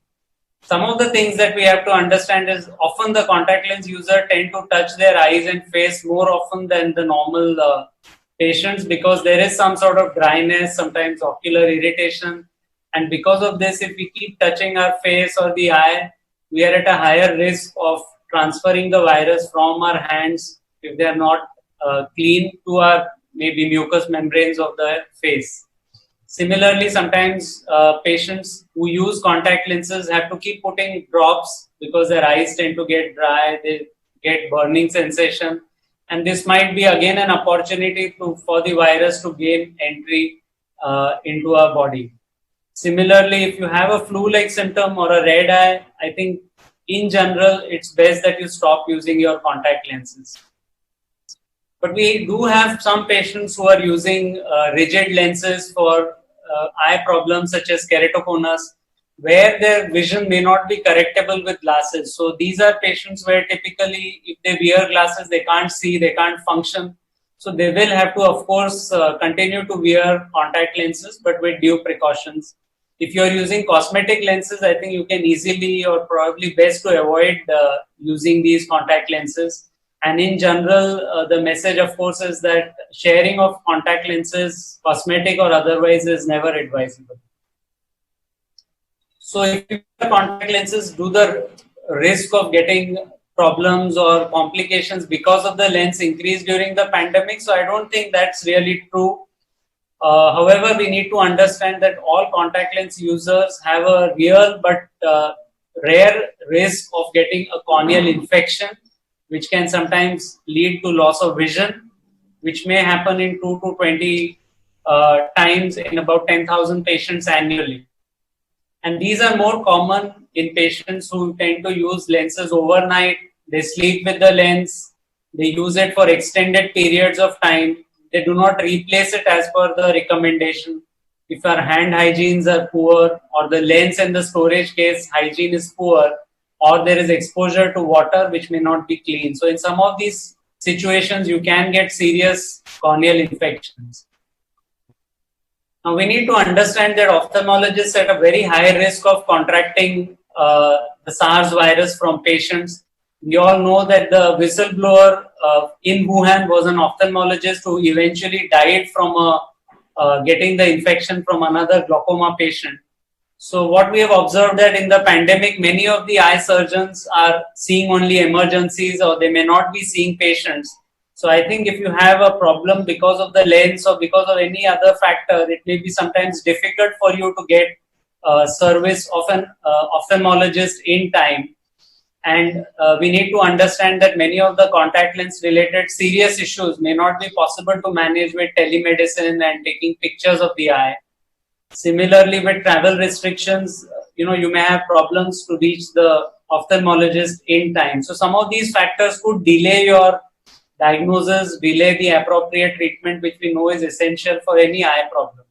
Some of the things that we have to understand is often the contact lens user tend to touch their eyes and face more often than the normal patients, because there is some sort of dryness, sometimes ocular irritation. And because of this, if we keep touching our face or the eye, we are at a higher risk of transferring the virus from our hands, if they are not clean, to our maybe mucous membranes of the face. Similarly, sometimes patients who use contact lenses have to keep putting drops because their eyes tend to get dry, they get burning sensation. And this might be again an opportunity for the virus to gain entry into our body. Similarly, if you have a flu-like symptom or a red eye, I think in general, it's best that you stop using your contact lenses. But we do have some patients who are using rigid lenses for eye problems such as keratoconus, where their vision may not be correctable with glasses. So these are patients where typically if they wear glasses, they can't see, they can't function. So they will have to, of course, continue to wear contact lenses, but with due precautions. If you're using cosmetic lenses, I think you can easily or probably best to avoid using these contact lenses. And in general, the message, of course, is that sharing of contact lenses, cosmetic or otherwise, is never advisable. So if you wear contact lenses, do the risk of getting problems or complications because of the lens increase during the pandemic? So I don't think that's really true. However, we need to understand that all contact lens users have a real but rare risk of getting a corneal infection, which can sometimes lead to loss of vision, which may happen in 2 to 20 times in about 10,000 patients annually. And these are more common in patients who tend to use lenses overnight. They sleep with the lens, they use it for extended periods of time. They do not replace it as per the recommendation. If our hand hygienes are poor, or the lens and the storage case hygiene is poor, or there is exposure to water which may not be clean. So in some of these situations, you can get serious corneal infections. Now we need to understand that ophthalmologists are at a very high risk of contracting the SARS virus from patients. We all know that the whistleblower in Wuhan was an ophthalmologist who eventually died from getting the infection from another glaucoma patient. So what we have observed that in the pandemic, many of the eye surgeons are seeing only emergencies, or they may not be seeing patients. So I think if you have a problem because of the lens or because of any other factor, it may be sometimes difficult for you to get service of an ophthalmologist in time. And we need to understand that many of the contact lens related serious issues may not be possible to manage with telemedicine and taking pictures of the eye. Similarly, with travel restrictions, you may have problems to reach the ophthalmologist in time. So some of these factors could delay your diagnosis, delay the appropriate treatment, which we know is essential for any eye problem.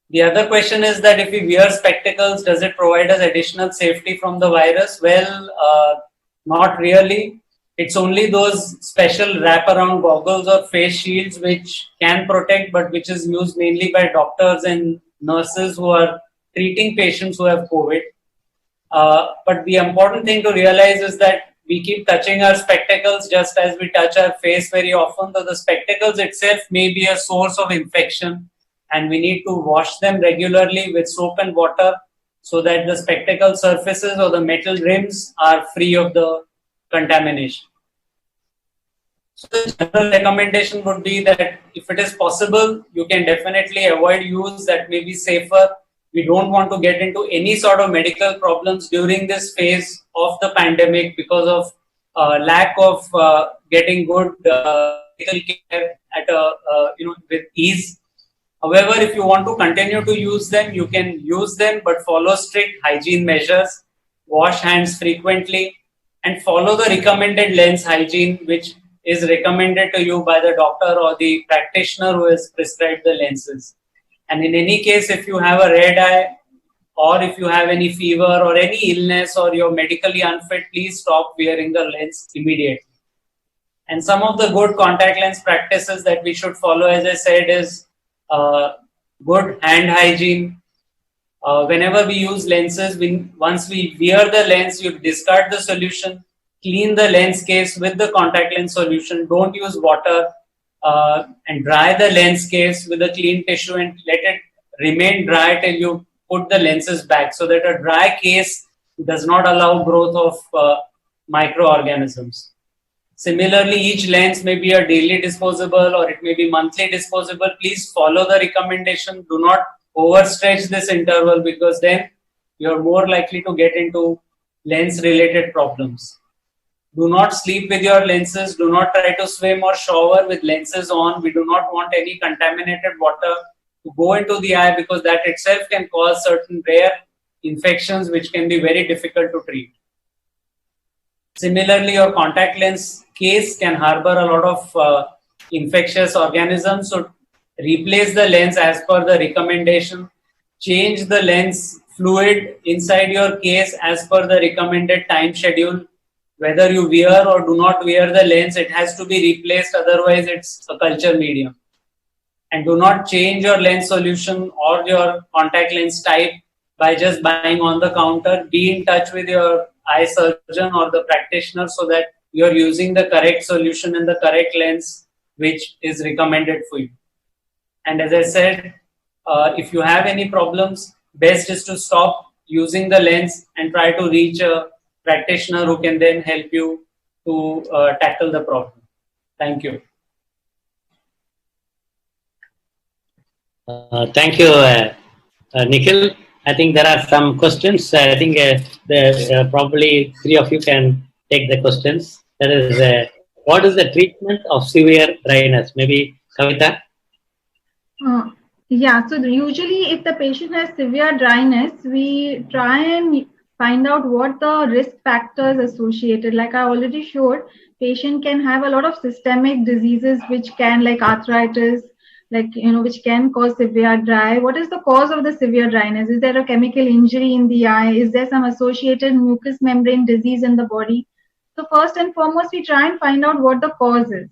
The other question is that if we wear spectacles, does it provide us additional safety from the virus? Well, not really. It's only those special wraparound goggles or face shields which can protect, but which is used mainly by doctors and nurses who are treating patients who have COVID. But the important thing to realize is that we keep touching our spectacles just as we touch our face very often. So the spectacles itself may be a source of infection, and we need to wash them regularly with soap and water so that the spectacle surfaces or the metal rims are free of the contamination. So the general recommendation would be that if it is possible, you can definitely avoid use. That may be safer. We don't want to get into any sort of medical problems during this phase of the pandemic because of lack of getting good medical care at with ease. However, if you want to continue to use them, you can use them, but follow strict hygiene measures, wash hands frequently, and follow the recommended lens hygiene, which is recommended to you by the doctor or the practitioner who has prescribed the lenses. And in any case, if you have a red eye or if you have any fever or any illness or you're medically unfit, please stop wearing the lens immediately. And some of the good contact lens practices that we should follow, as I said, is good hand hygiene. Whenever we use lenses, once we wear the lens, you discard the solution, clean the lens case with the contact lens solution. Don't use water, and dry the lens case with a clean tissue and let it remain dry till you put the lenses back, so that a dry case does not allow growth of microorganisms. Similarly, each lens may be a daily disposable or it may be monthly disposable. Please follow the recommendation. Do not overstretch this interval, because then you're more likely to get into lens related problems. Do not sleep with your lenses. Do not try to swim or shower with lenses on. We do not want any contaminated water to go into the eye, because that itself can cause certain rare infections which can be very difficult to treat. Similarly, your contact lens case can harbor a lot of infectious organisms. So replace the lens as per the recommendation. Change the lens fluid inside your case as per the recommended time schedule. Whether you wear or do not wear the lens, it has to be replaced. Otherwise, it's a culture medium. And do not change your lens solution or your contact lens type by just buying on the counter. Be in touch with your eye surgeon or the practitioner so that you're using the correct solution and the correct lens which is recommended for you. And as I said, if you have any problems, best is to stop using the lens and try to reach a practitioner who can then help you to tackle the problem. Thank you. Thank you, Nikhil. I think there are some questions. I think probably three of you can take the questions. That is, what is the treatment of severe dryness? Maybe Kavita? Yeah, so usually if the patient has severe dryness, we try and find out what the risk factors associated. Like I already showed, patient can have a lot of systemic diseases which can, like arthritis, which can cause severe dry. What is the cause of the severe dryness? Is there a chemical injury in the eye? Is there some associated mucous membrane disease in the body? So first and foremost, we try and find out what the cause is.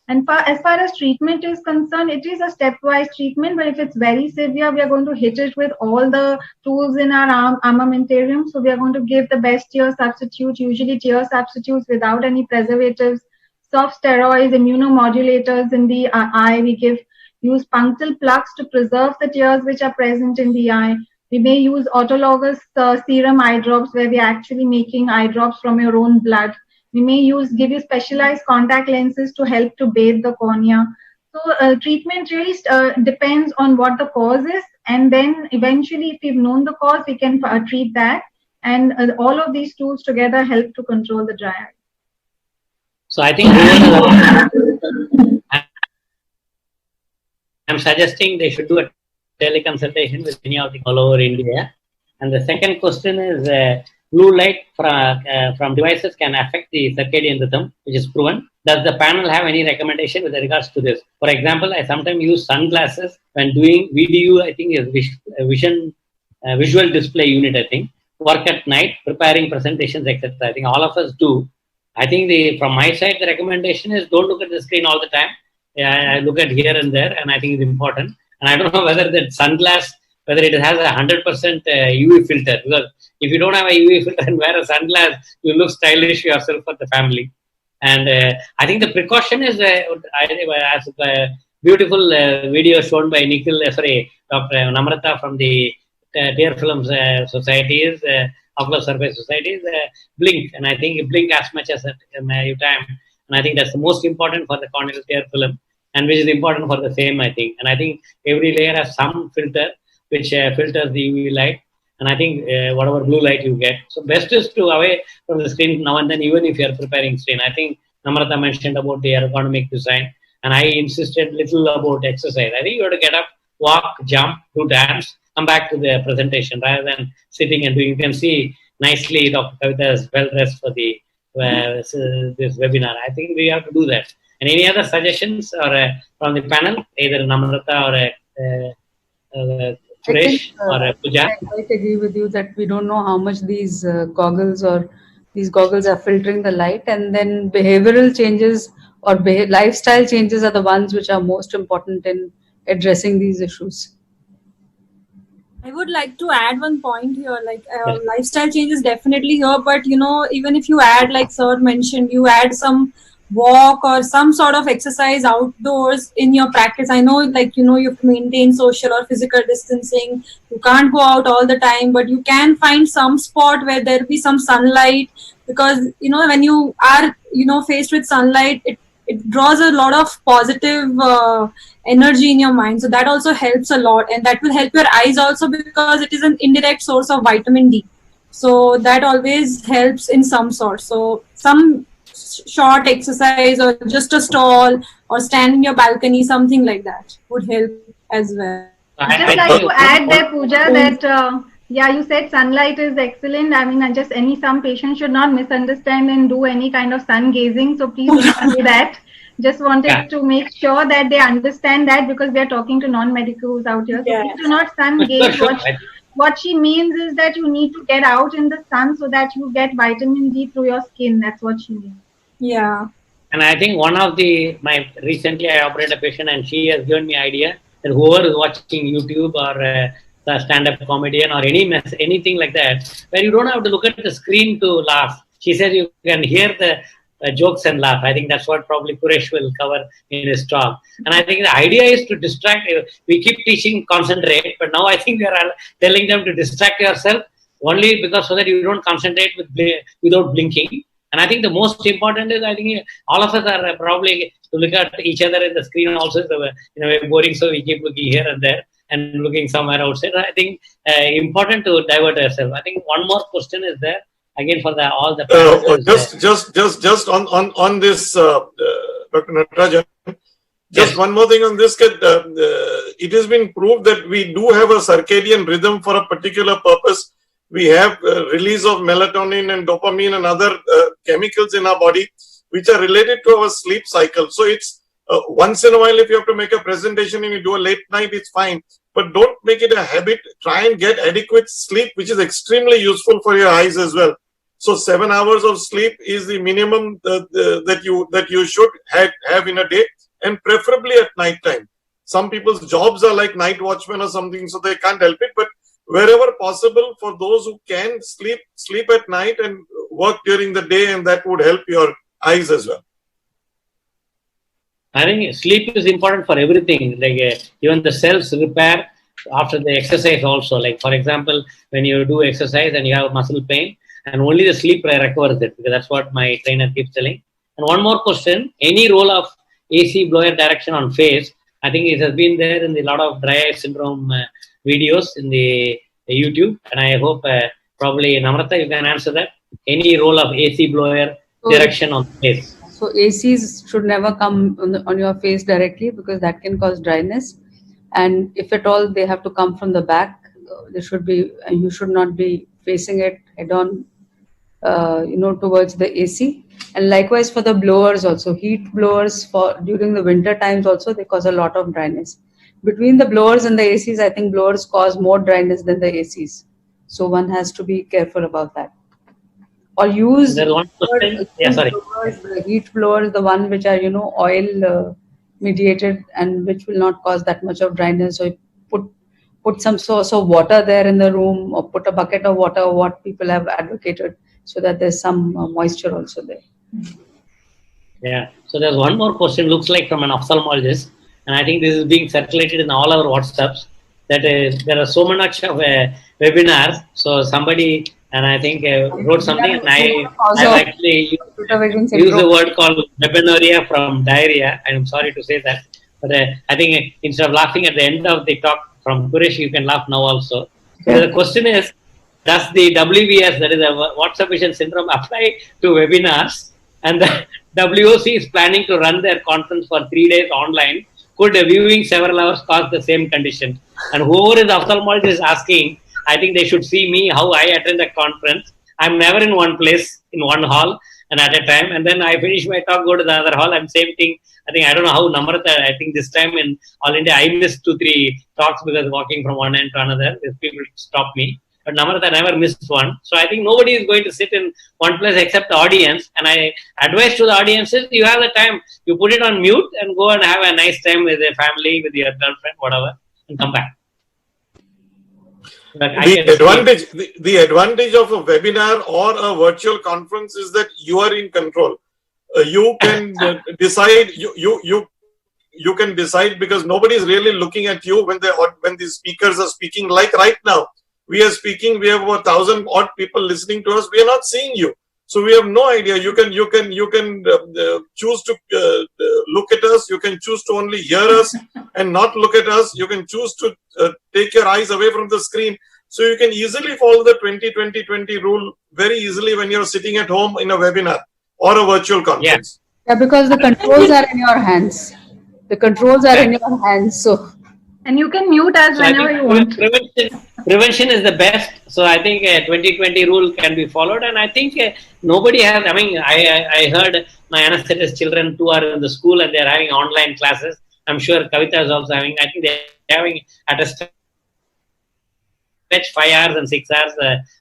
And as far as treatment is concerned, it is a stepwise treatment, but if it's very severe, we are going to hit it with all the tools in our armamentarium. So we are going to give the best tear substitute, usually tear substitutes without any preservatives, soft steroids, immunomodulators in the eye. We use punctal plugs to preserve the tears which are present in the eye. We may use autologous serum eye drops, where we are actually making eye drops from your own blood. We may give you specialized contact lenses to help to bathe the cornea. So treatment really depends on what the cause is, and then eventually, if we've known the cause, we can treat that. And all of these tools together help to control the dry eye. So I think I'm suggesting they should do a teleconsultation with any of the all over India. And the second question is blue light from devices can affect the circadian rhythm, which is proven. Does the panel have any recommendation with regards to this? For example, I sometimes use sunglasses when doing VDU, I think is visual display unit, I think. Work at night, preparing presentations, etc. I think all of us do. I think from my side, the recommendation is don't look at the screen all the time. Yeah, I look at here and there, and I think it's important. And I don't know whether that sunglass, whether it has 100% UV filter, because if you don't have a UV filter and wear a sunglass, you look stylish yourself for the family. And I think the precaution is, as a beautiful video shown by Dr. Namrata from the Tear Films Societies, Ocular Surface Societies, blink. And I think blink as much as you time. And I think that's the most important for the corneal tear film, and which is important for the same, I think. And I think every layer has some filter which filters the UV light. And I think whatever blue light you get. So best is to away from the screen now and then, even if you are preparing screen. I think Namrata mentioned about the ergonomic design, and I insisted little about exercise. I think you have to get up, walk, jump, do dance, come back to the presentation rather than sitting and doing. You can see nicely Dr. Kavita is well dressed for the this webinar. I think we have to do that. And any other suggestions or from the panel, either Namrata or Suresh or Pooja? I quite agree with you that we don't know how much these goggles are filtering the light, and then behavioral changes or lifestyle changes are the ones which are most important in addressing these issues. I would like to add one point here, like lifestyle changes definitely here, but even if you add, like sir mentioned, you add some walk or some sort of exercise outdoors in your practice. I know, like, you have to maintain social or physical distancing. You can't go out all the time, but you can find some spot where there'll be some sunlight, because, when you are, faced with sunlight, it draws a lot of positive energy in your mind. So that also helps a lot, and that will help your eyes also, because it is an indirect source of vitamin D. So that always helps in some sort. So some short exercise or just a stall or stand in your balcony, something like that would help as well. Just like to add there, Pooja, that you said sunlight is excellent. I mean, some patients should not misunderstand and do any kind of sun gazing. So please don't do that. Just wanted to make sure that they understand that, because we are talking to non-medicals out here. So please do not sun gaze. What she means is that you need to get out in the sun so that you get vitamin D through your skin. That's what she means. Yeah. And I think recently I operated a patient, and she has given me idea that whoever is watching YouTube or stand-up comedian or anything like that, where you don't have to look at the screen to laugh. She says you can hear the jokes and laugh. I think that's what probably Kuresh will cover in his talk. And I think the idea is to distract. We keep teaching concentrate, but now I think we are telling them to distract yourself only because so that you don't concentrate without blinking. And I think the most important is, I think all of us are probably to look at each other in the screen also is boring, so we keep looking here and there and looking somewhere outside. I think important to divert ourselves. I think one more question is there again for all the just on this, Dr. Natarajan. Just one more thing on this. It has been proved that we do have a circadian rhythm for a particular purpose. We have release of melatonin and dopamine and other chemicals in our body which are related to our sleep cycle. So it's once in a while, if you have to make a presentation and you do a late night, it's fine. But don't make it a habit. Try and get adequate sleep, which is extremely useful for your eyes as well. So 7 hours of sleep is the minimum that you should have in a day, and preferably at night time. Some people's jobs are like night watchmen or something, so they can't help it. But wherever possible, for those who can sleep at night and work during the day, and that would help your eyes as well. I think sleep is important for everything, like even the cells repair after the exercise also. Like, for example, when you do exercise and you have muscle pain, and only the sleep recovers it, because that's what my trainer keeps telling. And one more question, any role of AC blower direction on face. I think it has been there in a lot of dry eye syndrome videos in the YouTube, and I hope probably Namrata, you can answer that. Any role of AC blower direction on face? So ACs should never come on your face directly because that can cause dryness. And if at all they have to come from the back, they should be. You should not be facing it head on, towards the AC. And likewise for the blowers also, heat blowers for during the winter times also they cause a lot of dryness. Between the blowers and the ACs, I think blowers cause more dryness than the ACs. So one has to be careful about that. Or use There's one question. Yeah, sorry. blowers, the heat blowers, the one which are oil mediated and which will not cause that much of dryness. So put some source of water there in the room, or put a bucket of water, what people have advocated, so that there's some moisture also there. Yeah. So there's one more question, looks like from an ophthalmologist, and I think this is being circulated in all our WhatsApps, that there are so much of webinars. So somebody, and I think wrote something, and I've actually used the word called webinaria from diarrhea. I'm sorry to say that, but I think instead of laughing at the end of the talk from Kuresh, you can laugh now also. So the question is, does the WBS, that is a WhatsApp Vision Syndrome, apply to webinars? And the WOC is planning to run their conference for 3 days online. Could viewing several hours cause the same condition? And whoever is ophthalmologist is asking, I think they should see me, how I attend the conference. I'm never in one place, in one hall, and at a time. And then I finish my talk, go to the other hall, and same thing. I don't know how Namrata, I think this time in All India, I missed 2-3 talks because walking from one end to another, these people stop me. But Namrata never missed one. So I think nobody is going to sit in one place except the audience. And I advise to the audiences, you have the time, you put it on mute and go and have a nice time with your family, with your girlfriend, whatever, and come back. The advantage of a webinar or a virtual conference is that you are in control. You can decide. You can decide because nobody is really looking at you when the speakers are speaking. Like right now, we are speaking. We have about 1,000 odd people listening to us. We are not seeing you, so we have no idea. You can choose to look at us. You can choose to only hear us and not look at us. You can choose to take your eyes away from the screen. So you can easily follow the 20-20-20 rule very easily when you're sitting at home in a webinar or a virtual conference. Yeah, because the controls are in your hands. The controls are in your hands. So, and you can mute us whenever you want. Prevention is the best. So I think 20-20 rule can be followed, and I think nobody has. I mean, I heard my anesthetist children too are in the school and they're having online classes. I'm sure Kavita is also having. I think they're having at a stretch 5 hours and 6 hours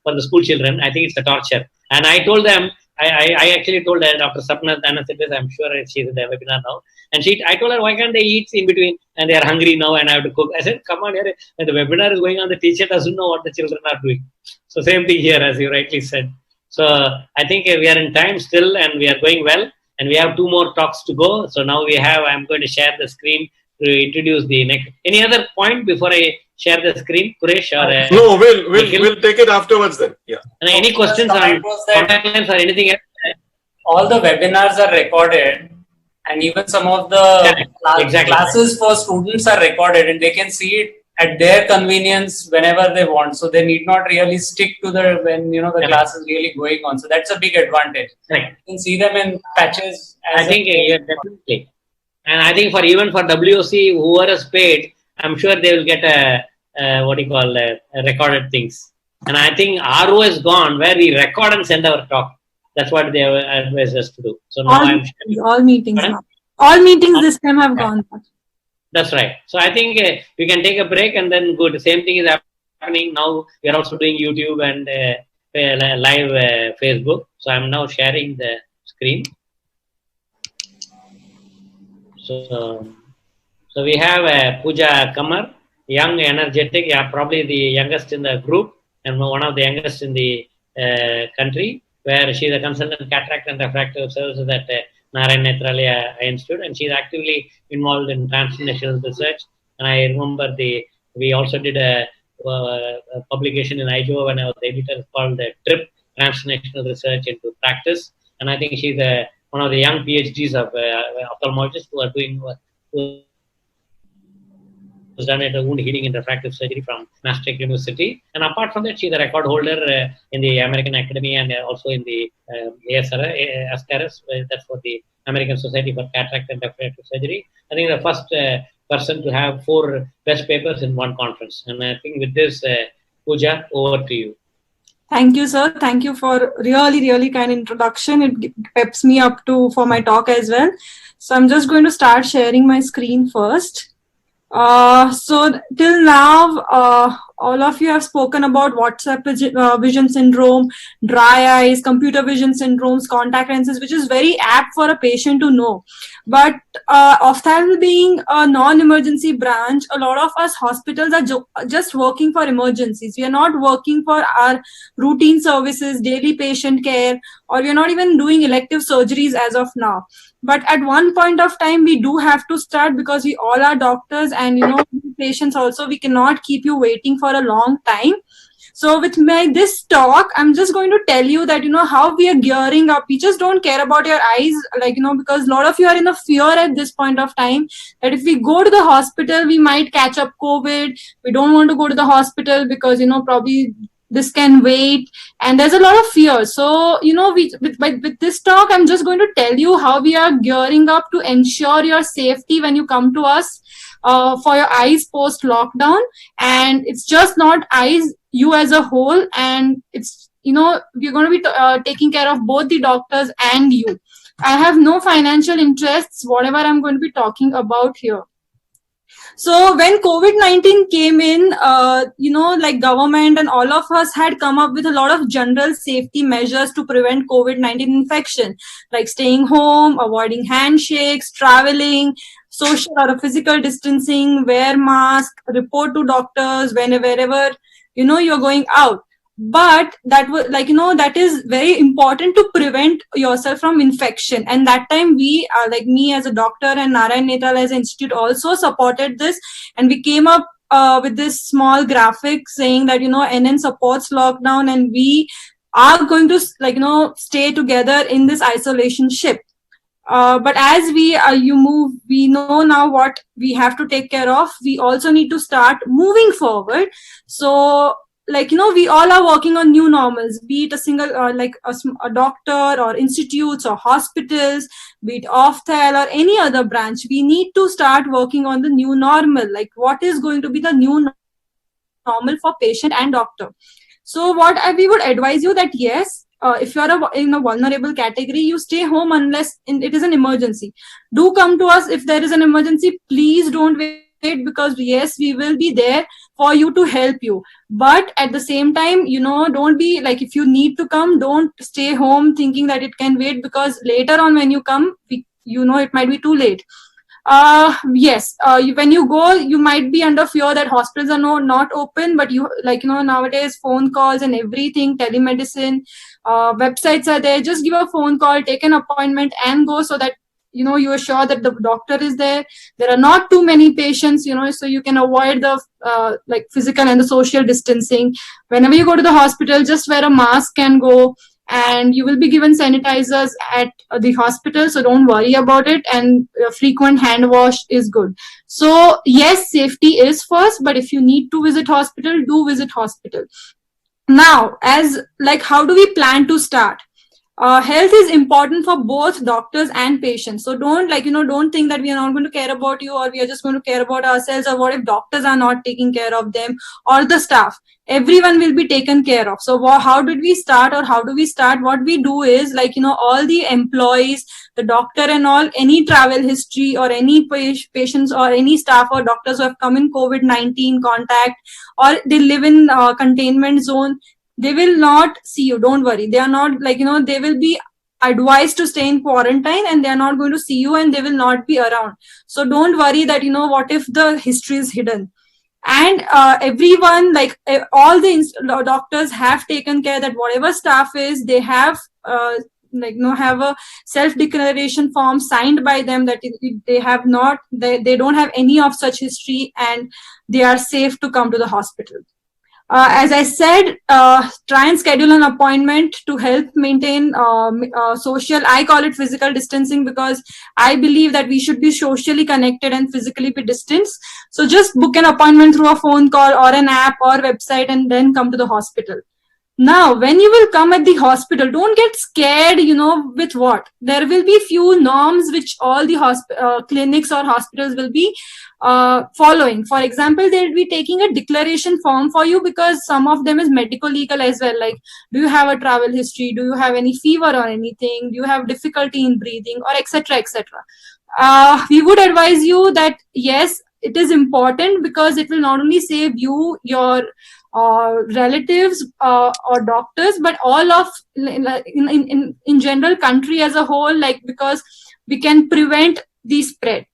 for the school children. I think it's a torture. And I told them, I actually told Dr. Sapna, anesthetist, I'm sure she's in the webinar now. And I told her, why can't they eat in between? And they are hungry now and I have to cook. I said, come on here. When the webinar is going on, the teacher doesn't know what the children are doing. So same thing here, as you rightly said. So I think we are in time still and we are going well. And we have 2 more talks to go. So now I'm going to share the screen to introduce the next. Any other point before I share the screen, Kuresh? Or, no, we'll take it afterwards then. Yeah. And any questions on contact lens or anything else? All the webinars are recorded, and even some of the classes for students are recorded, and they can see it at their convenience whenever they want. So they need not really stick to when the class is really going on. So that's a big advantage. Right. You can see them in patches. I think definitely. And I think even for WOC, whoever is paid, I'm sure they will get recorded things. And I think RO is gone, where we record and send our talk. That's what they advise us to do. So now all meetings this time have gone. That's right. So I think we can take a break and then go. The same thing is happening now. We are also doing YouTube and live Facebook. So I'm now sharing the screen. So we have Pooja Kamar, young, energetic, probably the youngest in the group and one of the youngest in the country, where she's a consultant cataract and refractive services at Narayan Nethralaya Eye Institute, and she's actively involved in transnational research. And I remember we also did a publication in IJO when I was editor called the TRIP, Transnational Research into Practice. And I think she's a one of the young PhDs of ophthalmologists who are doing who was done at a wound healing and refractive surgery from Maastricht University. And apart from that, she's a record holder in the American Academy and also in the ASCRS, that's for the American Society for Cataract and Refractive Surgery. I think the first person to have 4 best papers in one conference. And I think with this, Pooja, over to you. Thank you, sir. Thank you for really kind introduction. It peps me up for my talk as well. So I'm just going to start sharing my screen first. So till now, all of you have spoken about WhatsApp vision syndrome, dry eyes, computer vision syndromes, contact lenses, which is very apt for a patient to know. But ophthalmology being a non-emergency branch, a lot of us hospitals are just working for emergencies. We are not working for our routine services, daily patient care, or we are not even doing elective surgeries as of now. But at one point of time, we do have to start because we all are doctors and, patients also, we cannot keep you waiting for a long time. So with this talk, I'm just going to tell you that, how we are gearing up. We just don't care about your eyes, because a lot of you are in a fear at this point of time that if we go to the hospital, we might catch up COVID. We don't want to go to the hospital because, probably this can wait, and there's a lot of fear. So, with this talk, I'm just going to tell you how we are gearing up to ensure your safety when you come to us for your eyes post lockdown. And it's just not eyes, you as a whole, and it's, we're going to be taking care of both the doctors and you. I have no financial interests, whatever I'm going to be talking about here. So when COVID-19 came in, government and all of us had come up with a lot of general safety measures to prevent COVID-19 infection, like staying home, avoiding handshakes, traveling, social or physical distancing, wear mask, report to doctors wherever, you're going out. But that was that is very important to prevent yourself from infection. And that time we me as a doctor and Narayan Netal as an institute also supported this, and we came up with this small graphic saying that NN supports lockdown and we are going to stay together in this isolation ship. But as we know now what we have to take care of. We also need to start moving forward. So we all are working on new normals, be it a single a doctor or institutes or hospitals, be it Ofthal or any other branch. We need to start working on the new normal, like what is going to be the new normal for patient and doctor. So what we would advise you that yes, if you are in a vulnerable category, you stay home unless it is an emergency. Do come to us if there is an emergency. Please don't wait, because yes, we will be there for you to help you. But at the same time, don't be if you need to come, don't stay home thinking that it can wait, because later on when you come, it might be too late. Yes, when you go, you might be under fear that hospitals are not open, but nowadays phone calls and everything, telemedicine, websites are there. Just give a phone call, take an appointment and go, so that you are sure that the doctor is there. There are not too many patients, so you can avoid the physical and the social distancing. Whenever you go to the hospital, just wear a mask and go. And you will be given sanitizers at the hospital, so don't worry about it. And frequent hand wash is good. So yes, safety is first, but if you need to visit hospital, do visit hospital. Now, as how do we plan to start? Health is important for both doctors and patients. So don't don't think that we are not going to care about you, or we are just going to care about ourselves, or what if doctors are not taking care of them or the staff. Everyone will be taken care of. So how did we start, or how do we start? What we do is all the employees, the doctor and all, any travel history or any patients or any staff or doctors who have come in COVID-19 contact, or they live in containment zone, they will not see you. Don't worry. They are not they will be advised to stay in quarantine, and they are not going to see you, and they will not be around. So don't worry that, what if the history is hidden. And everyone, all the doctors have taken care that whatever staff is, they have have a self-declaration form signed by them that they don't have any of such history, and they are safe to come to the hospital. As I said, try and schedule an appointment to help maintain social, I call it physical distancing, because I believe that we should be socially connected and physically be distant. So just book an appointment through a phone call or an app or website and then come to the hospital. Now, when you will come at the hospital, don't get scared, with what? There will be few norms which all the clinics or hospitals will be following. For example, they will be taking a declaration form for you, because some of them is medical legal as well. Like, do you have a travel history? Do you have any fever or anything? Do you have difficulty in breathing, or etc. etc. We would advise you that yes, it is important, because it will not only save you, your relatives or doctors, but all of in general country as a whole, like, because we can prevent the spread.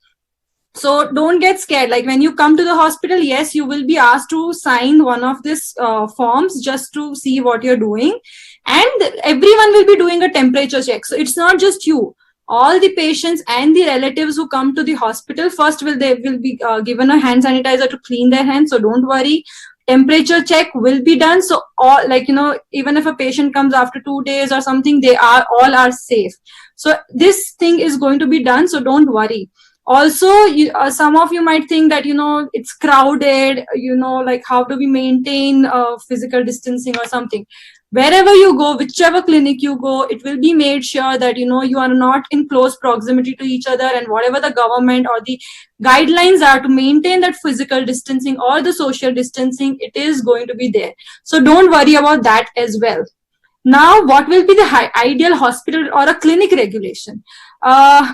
So don't get scared. Like, when you come to the hospital, yes, you will be asked to sign one of these forms just to see what you're doing, and everyone will be doing a temperature check. So it's not just you. All the patients and the relatives who come to the hospital, first they will be given a hand sanitizer to clean their hands. So don't worry. Temperature check will be done. So all, like, even if a patient comes after 2 days or something, they are all safe. So this thing is going to be done. So don't worry. Also, some of you might think that, it's crowded, like, how do we maintain physical distancing or something? Wherever you go, whichever clinic you go, it will be made sure that, you are not in close proximity to each other, and whatever the government or the guidelines are to maintain that physical distancing or the social distancing, it is going to be there. So don't worry about that as well. Now, what will be the ideal hospital or a clinic regulation?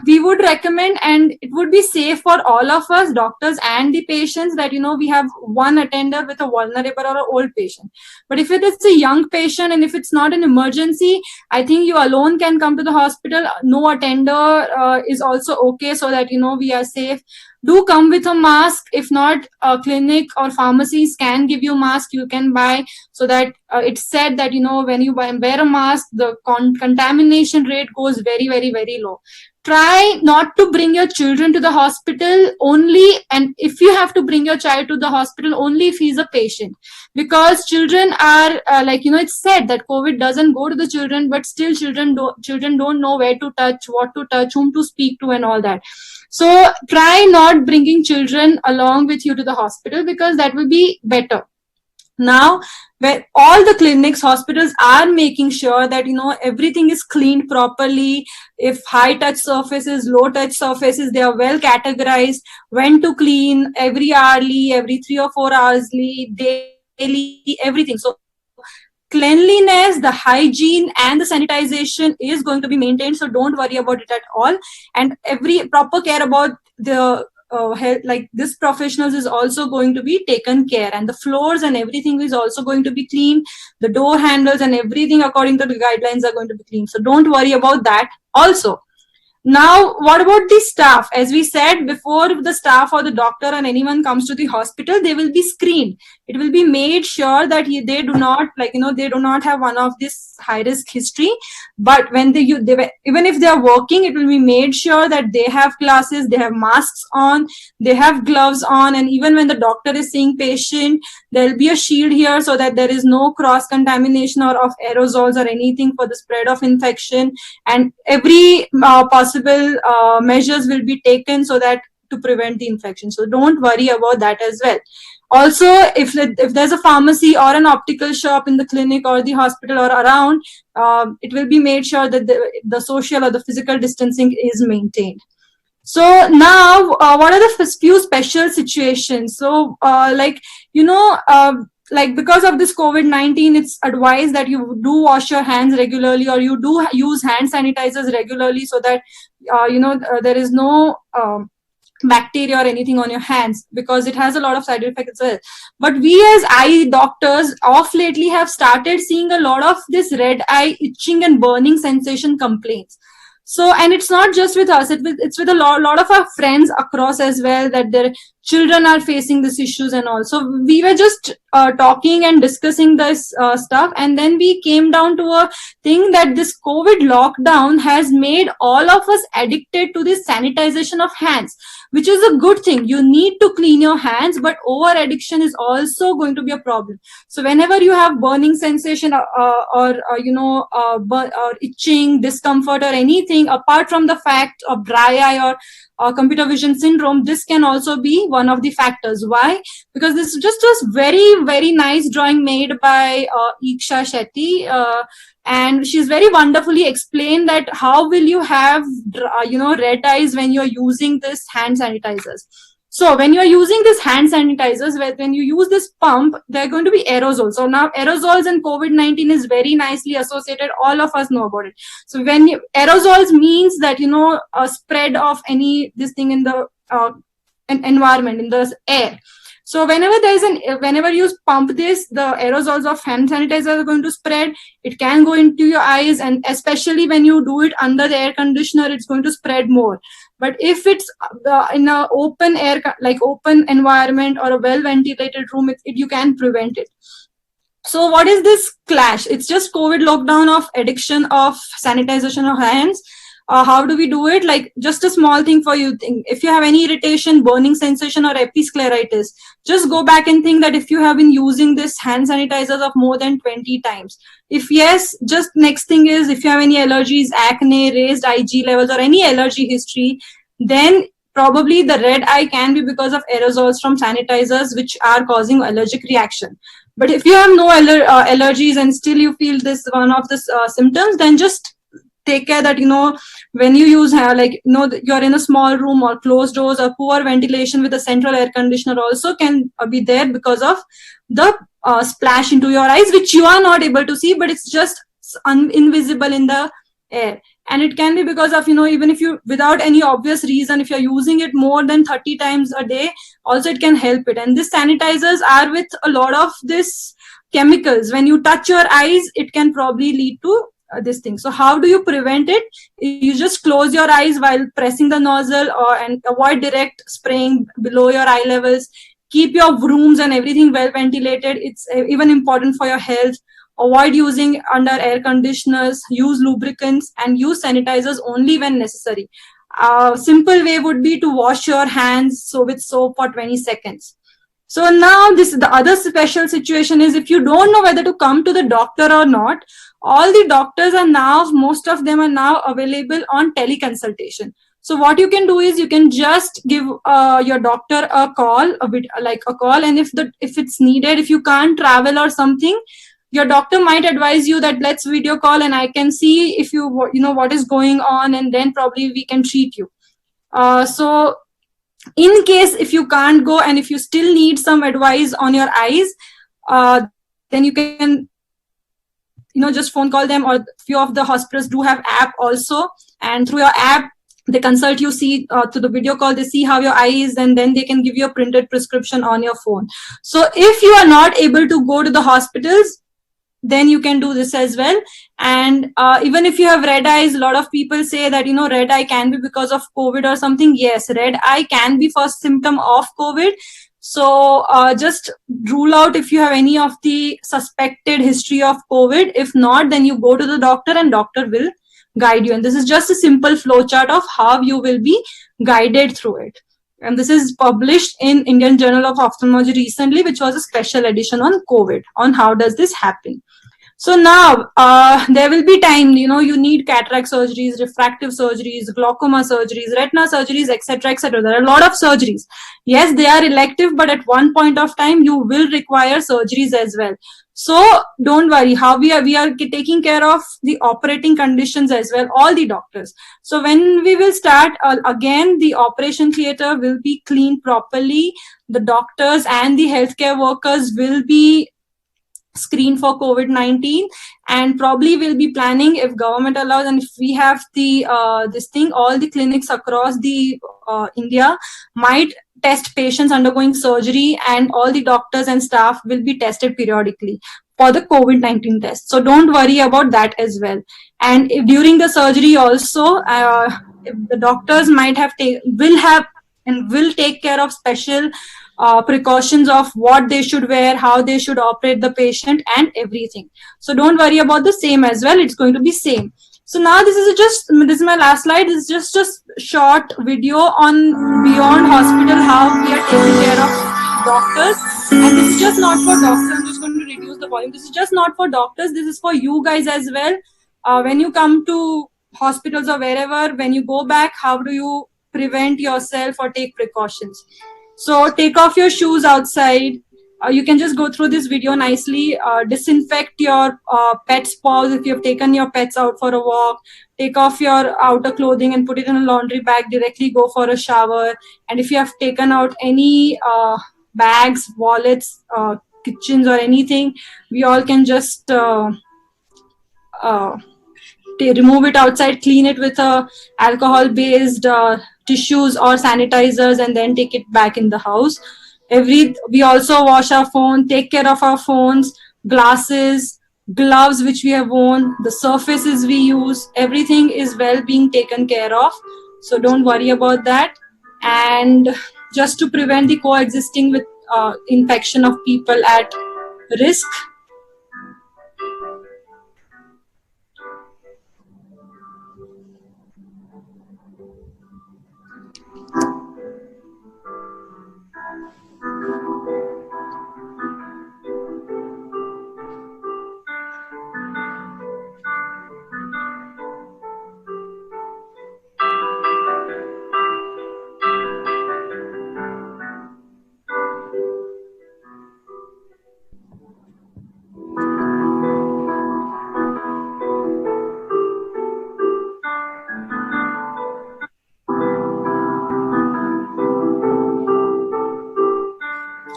We would recommend, and it would be safe for all of us, doctors and the patients, that, we have one attender with a vulnerable or an old patient. But if it is a young patient and if it's not an emergency, I think you alone can come to the hospital. No attender is also okay, so that, we are safe. Do come with a mask. If not, a clinic or pharmacies can give you mask, you can buy, so that it's said that, when you wear a mask, the contamination rate goes very, very, very low. Try not to bring your children to the hospital only, and if you have to bring your child to the hospital, only if he's a patient, because children are it's said that COVID doesn't go to the children, but still children don't know where to touch, what to touch, whom to speak to, and all that. So try not bringing children along with you to the hospital, because that will be better. Now, where all the clinics, hospitals are making sure that, everything is cleaned properly. If high touch surfaces, low touch surfaces, they are well categorized. When to clean, every hourly, every 3 or 4 hoursly, daily, everything. So cleanliness, the hygiene, and the sanitization is going to be maintained. So don't worry about it at all. And every proper care about the health, like this professionals, is also going to be taken care, and the floors and everything is also going to be clean. The door handles and everything according to the guidelines are going to be clean. So don't worry about that also. Now, what about the staff? As we said before, the staff or the doctor and anyone comes to the hospital, they will be screened. It will be made sure that they do not, they do not have one of this high risk history. But when even if they are working, it will be made sure that they have glasses, they have masks on, they have gloves on, and even when the doctor is seeing patient, there will be a shield here, so that there is no cross contamination or of aerosols or anything for the spread of infection. And every possible measures will be taken so that to prevent the infection. So don't worry about that as well. Also, if there's a pharmacy or an optical shop in the clinic or the hospital or around, it will be made sure that the social or the physical distancing is maintained. So now, what are the few special situations? So, because of this COVID-19, it's advised that you do wash your hands regularly, or you do use hand sanitizers regularly, so that, there is no bacteria or anything on your hands, because it has a lot of side effects as well. But we as eye doctors of lately have started seeing a lot of this red eye itching and burning sensation complaints. So, and it's not just with us, it's with a lot of our friends across as well, that children are facing these issues and all. So we were just talking and discussing this stuff, and then we came down to a thing that this COVID lockdown has made all of us addicted to this sanitization of hands, which is a good thing. You need to clean your hands, but over addiction is also going to be a problem. So whenever you have burning sensation or itching, discomfort, or anything apart from the fact of dry eye or computer vision syndrome, this can also be one of the factors. Why? Because this is just a very, very nice drawing made by Iksha Shetty, and she's very wonderfully explained that how will you have red eyes when you're using this hand sanitizers. So when you're using this hand sanitizers, when you use this pump, they're going to be aerosols. So now aerosols and COVID-19 is very nicely associated. All of us know about it. So when aerosols means that, a spread of this thing in the environment, in the air. So whenever you pump this, the aerosols of hand sanitizer are going to spread. It can go into your eyes, and especially when you do it under the air conditioner, it's going to spread more. But if it's in an open air, like open environment or a well ventilated room, you can prevent it. So what is this clash? It's just COVID lockdown of addiction of sanitization of hands. How do we do it? Like, just a small thing for you. If you have any irritation, burning sensation, or episcleritis, just go back and think that if you have been using this hand sanitizers of more than 20 times. If yes, just next thing is, if you have any allergies, acne, raised Ig levels, or any allergy history, then probably the red eye can be because of aerosols from sanitizers, which are causing allergic reaction. But if you have no allergies and still you feel this one of the symptoms, then just take care that, when you use you're in a small room or closed doors or poor ventilation with a central air conditioner also can be there because of the splash into your eyes, which you are not able to see, but it's just invisible in the air. And it can be because of, even if you, without any obvious reason, if you're using it more than 30 times a day, also it can help it. And these sanitizers are with a lot of this chemicals. When you touch your eyes, it can probably lead to this thing. So how do you prevent it? You just close your eyes while pressing the nozzle, and avoid direct spraying below your eye levels. Keep your rooms and everything well ventilated. It's even important for your health. Avoid using under air conditioners. Use lubricants and use sanitizers only when necessary. Simple way would be to wash your hands with soap for 20 seconds. So now the other special situation is, if you don't know whether to come to the doctor or not, all the doctors are now, most of them are now available on teleconsultation. So what you can do is, you can just give your doctor a call, and if it's needed, if you can't travel or something, your doctor might advise you that let's video call and I can see if you what is going on, and then probably we can treat you. So in case if you can't go and if you still need some advice on your eyes, then you can just phone call them, or few of the hospitals do have app also, and through your app they consult you, see to the video call, they see how your eye is, and then they can give you a printed prescription on your phone. So if you are not able to go to the hospitals, then you can do this as well. And even if you have red eyes, a lot of people say that red eye can be because of COVID or something. Yes, red eye can be first symptom of COVID. So just rule out if you have any of the suspected history of COVID. If not, then you go to the doctor and doctor will guide you. And this is just a simple flowchart of how you will be guided through it. And this is published in Indian Journal of Ophthalmology recently, which was a special edition on COVID, on how does this happen. So now there will be time, you need cataract surgeries, refractive surgeries, glaucoma surgeries, retina surgeries, etc., etc. There are a lot of surgeries. Yes, they are elective, but at one point of time, you will require surgeries as well. So don't worry, how we are taking care of the operating conditions as well, all the doctors. So when we will start, again, the operation theater will be cleaned properly. The doctors and the healthcare workers will be screen for COVID-19, and probably we'll be planning, if government allows and if we have the all the clinics across the India might test patients undergoing surgery, and all the doctors and staff will be tested periodically for the COVID-19 test. So don't worry about that as well. And if during the surgery also, if the doctors will have and will take care of special precautions of what they should wear, how they should operate the patient, and everything. So don't worry about the same as well. It's going to be same. So now this is my last slide. This is just a short video on beyond hospital, how we are taking care of doctors. And this is just not for doctors. I'm just going to reduce the volume. This is just not for doctors. This is for you guys as well. When you come to hospitals or wherever, when you go back, how do you prevent yourself or take precautions? So take off your shoes outside. You can just go through this video nicely. Disinfect your pet's paws if you have taken your pets out for a walk. Take off your outer clothing and put it in a laundry bag. Directly go for a shower. And if you have taken out any bags, wallets, kitchens or anything, we all can just remove it outside, clean it with alcohol based tissues or sanitizers, and then take it back in the house. We also wash our phone, take care of our phones, glasses, gloves which we have worn, the surfaces we use, everything is well being taken care of. So don't worry about that. And just to prevent the coexisting with infection of people at risk,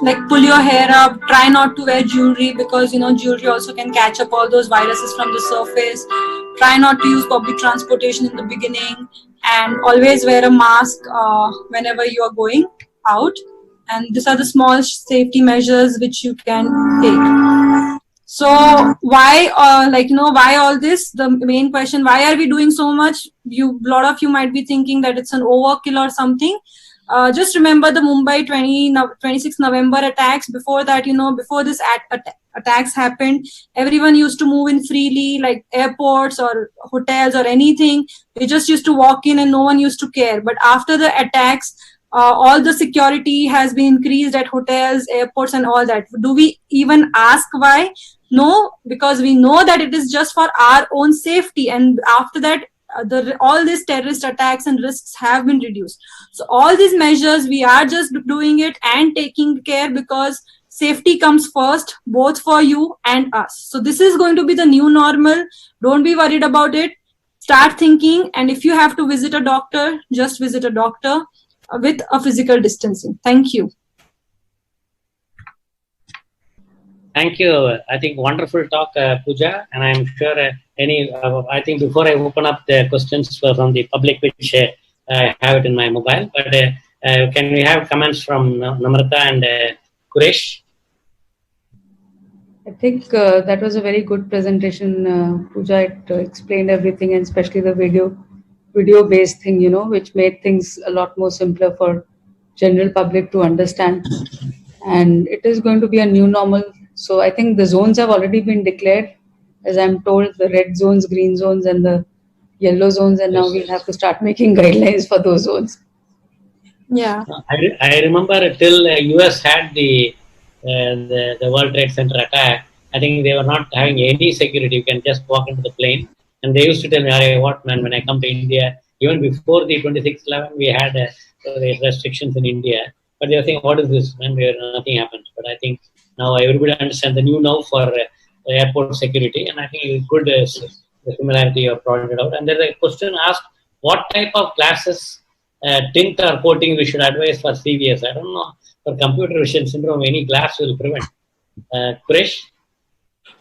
like pull your hair up, try not to wear jewelry because jewelry also can catch up all those viruses from the surface. Try not to use public transportation in the beginning, and always wear a mask whenever you are going out. And these are the small safety measures which you can take. So why why all this? The main question, why are we doing so much? A lot of you might be thinking that it's an overkill or something. Just remember the Mumbai 26 November attacks. Before that, before this attacks happened, everyone used to move in freely, like airports or hotels or anything. We just used to walk in and no one used to care. But after the attacks, all the security has been increased at hotels, airports and all that. Do we even ask why? No, because we know that it is just for our own safety. And after that, all these terrorist attacks and risks have been reduced. So all these measures, we are just doing it and taking care because safety comes first, both for you and us. So this is going to be the new normal. Don't be worried about it. Start thinking, and if you have to visit a doctor, just visit a doctor with a physical distancing. Thank you. Thank you. I think wonderful talk, Pooja, and I'm sure I think before I open up the questions from the public, which I have it in my mobile, but can we have comments from Namrata and Kuresh? I think that was a very good presentation, Pooja. It explained everything, and especially the video-based thing, which made things a lot more simpler for general public to understand. And it is going to be a new normal. So I think the zones have already been declared, as I'm told, the red zones, green zones, and the yellow zones, and now we'll have to start making guidelines for those zones. Yeah. I remember till US had the World Trade Center attack. I think they were not having any security. You can just walk into the plane. And they used to tell me, "Arey, what man, when I come to India," even before the 26/11, we had restrictions in India. But they were saying, "What is this, man? Nothing happens." But I think now everybody understands the new now for airport security. And I think it's good the similarity you have brought it out. And there's a question asked, what type of glasses, tint or coating we should advise for CVS? I don't know. For computer vision syndrome, any glass will prevent. Kuresh?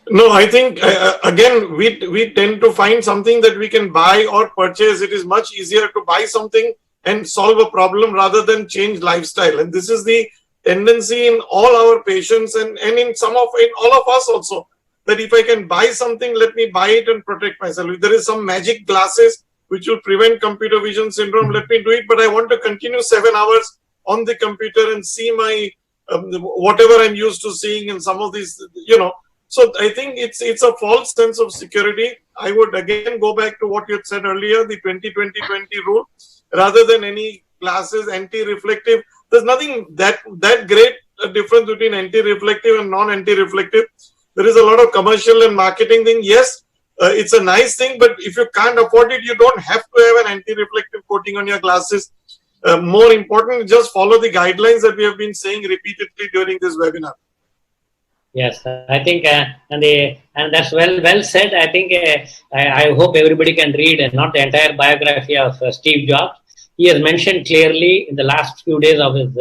No, I think again we tend to find something that we can buy or purchase. It is much easier to buy something and solve a problem rather than change lifestyle. And this is the tendency in all our patients and in all of us also, that if I can buy something, let me buy it and protect myself. If there is some magic glasses which will prevent computer vision syndrome, let me do it. But I want to continue 7 hours on the computer and see my whatever I'm used to seeing in some of these, So I think it's a false sense of security. I would again go back to what you had said earlier, the 20-20-20 rule, rather than any glasses, anti-reflective. There's nothing that great a difference between anti-reflective and non-anti-reflective. There is a lot of commercial and marketing thing. Yes, it's a nice thing, but if you can't afford it, you don't have to have an anti-reflective coating on your glasses. More important, just follow the guidelines that we have been saying repeatedly during this webinar. Yes, I think, and that's well said. I think I hope everybody can read not the entire biography of Steve Jobs. He has mentioned clearly in the last few days of his